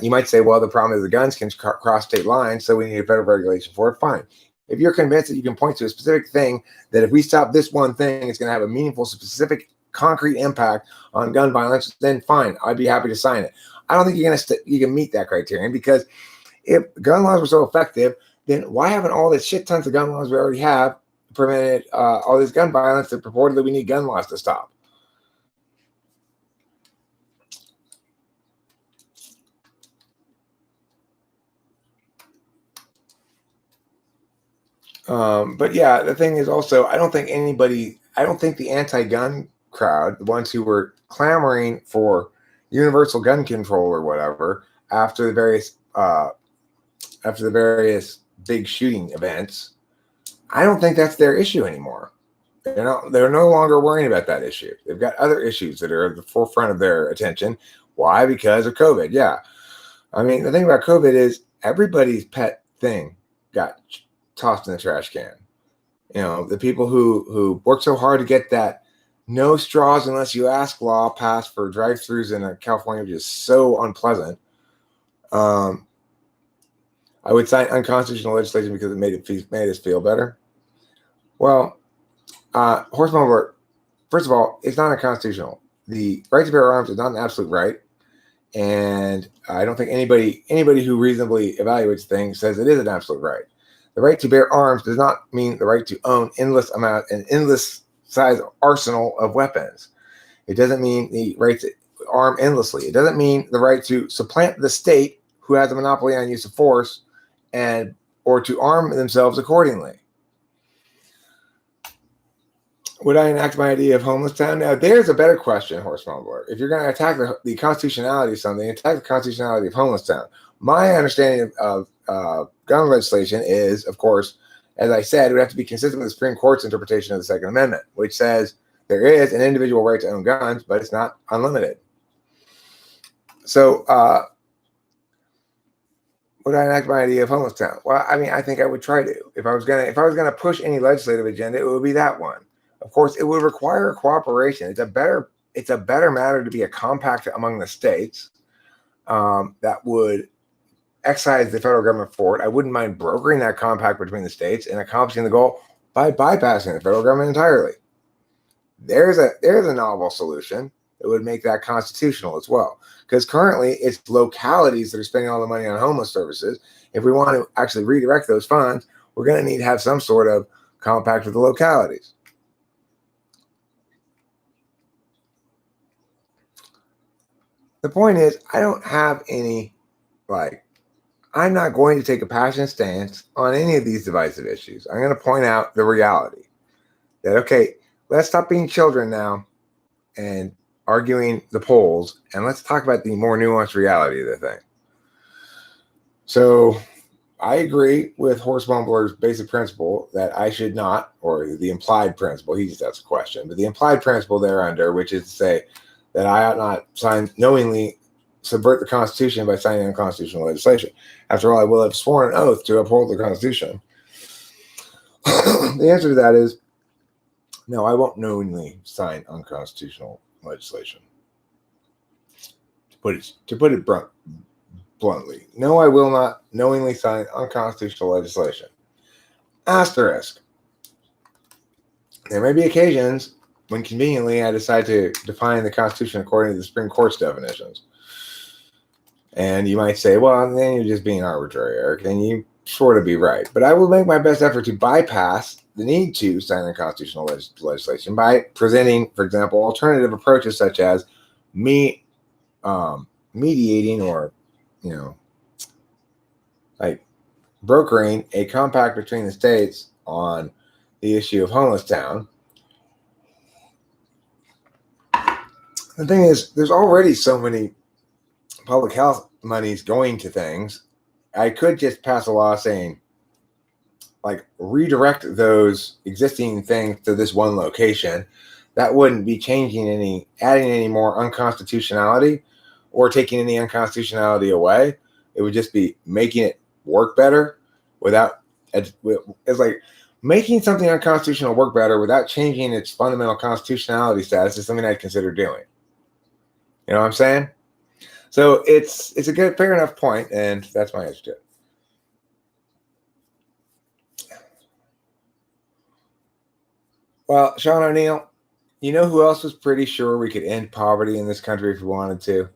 you might say, well, the problem is the guns can cross state lines, so we need a federal regulation for it. Fine. If you're convinced that you can point to a specific thing, that if we stop this one thing, it's going to have a meaningful, specific, concrete impact on gun violence, then fine, I'd be happy to sign it. I don't think you can meet that criterion, because if gun laws were so effective, then why haven't all the shit tons of gun laws we already have prevented all this gun violence that purportedly we need gun laws to stop? But yeah, the thing is also, I don't think the anti-gun crowd, the ones who were clamoring for universal gun control or whatever after the various big shooting events, I don't think that's their issue anymore. They're no longer worrying about that issue. They've got other issues that are at the forefront of their attention. Why? Because of COVID. Yeah. I mean, the thing about COVID is everybody's pet thing got tossed in the trash can. The people who worked so hard to get that no straws unless you ask law passed for drive-throughs in California, which is so unpleasant. I would sign unconstitutional legislation because it made us feel better. Well, horse mumbler, first of all, it's not unconstitutional. The right to bear arms is not an absolute right, and I don't think anybody who reasonably evaluates things says it is an absolute right. The right to bear arms does not mean the right to own an endless size arsenal of weapons. It doesn't mean the right to arm endlessly. It doesn't mean the right to supplant the state who has a monopoly on use of force or to arm themselves accordingly. Would I enact my idea of homeless town? Now, there's a better question, horse mumbler. If you're going to attack the constitutionality of something, attack the constitutionality of homeless town. My understanding of gun legislation is, of course, as I said, it would have to be consistent with the Supreme Court's interpretation of the Second Amendment, which says there is an individual right to own guns, but it's not unlimited. So, would I enact my idea of homeless town? Well, I mean, I think I would try to. If I was gonna push any legislative agenda, it would be that one. Of course, it would require cooperation. It's a better matter to be a compact among the states that would excise the federal government for it. I wouldn't mind brokering that compact between the states and accomplishing the goal by bypassing the federal government entirely. There's a novel solution that would make that constitutional as well. Because currently it's localities that are spending all the money on homeless services. If we want to actually redirect those funds, we're going to need to have some sort of compact with the localities. The point is, I don't have I'm not going to take a passionate stance on any of these divisive issues. I'm going to point out the reality that, okay, let's stop being children now and arguing the polls, and let's talk about the more nuanced reality of the thing. So I agree with Horse Mumbler's basic principle that I should not, or the implied principle, he just asks a question, but the implied principle thereunder, which is to say that I ought not knowingly subvert the Constitution by signing unconstitutional legislation. After all, I will have sworn an oath to uphold the Constitution. The answer to that is no, I won't knowingly sign unconstitutional legislation. To put it bluntly, no, I will not knowingly sign unconstitutional legislation. Asterisk. There may be occasions when conveniently I decide to define the Constitution according to the Supreme Court's definitions. And you might say, well, then you're just being arbitrary, Eric, and you sort of be right. But I will make my best effort to bypass the need to sign unconstitutional legislation by presenting, for example, alternative approaches such as mediating or, brokering a compact between the states on the issue of homeless town. The thing is, there's already so many public health monies going to things. I could just pass a law saying, redirect those existing things to this one location. That wouldn't be adding any more unconstitutionality or taking any unconstitutionality away. It would just be making it work better it's like making something unconstitutional work better without changing its fundamental constitutionality status is something I'd consider doing. You know what I'm saying? So it's a good, fair enough point, and that's my answer to it. Well, Sean O'Neill, you know who else was pretty sure we could end poverty in this country if we wanted to?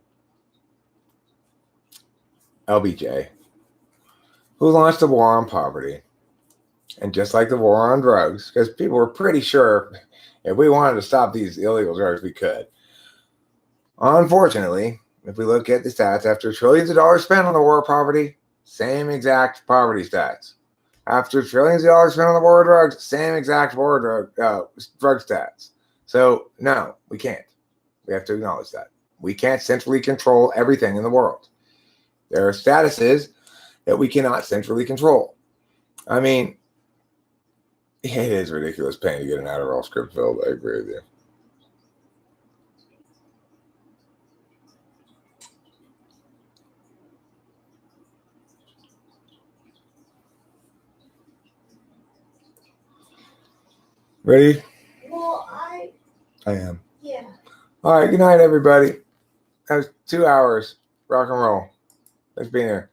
LBJ, who launched the war on poverty. And just like the war on drugs, because people were pretty sure if we wanted to stop these illegal drugs, we could. Unfortunately, if we look at the stats, after trillions of dollars spent on the war on poverty, same exact poverty stats. After trillions of dollars spent on the war on drugs, same exact war drug stats. So no, we can't. We have to acknowledge that. We can't centrally control everything in the world. There are statuses that we cannot centrally control. I mean, it is ridiculous paying to get an Adderall script filled. I agree with you. Ready? Well, I am. yeah. All right. Good night, everybody. That was 2 hours. Rock and roll. Thanks for being here.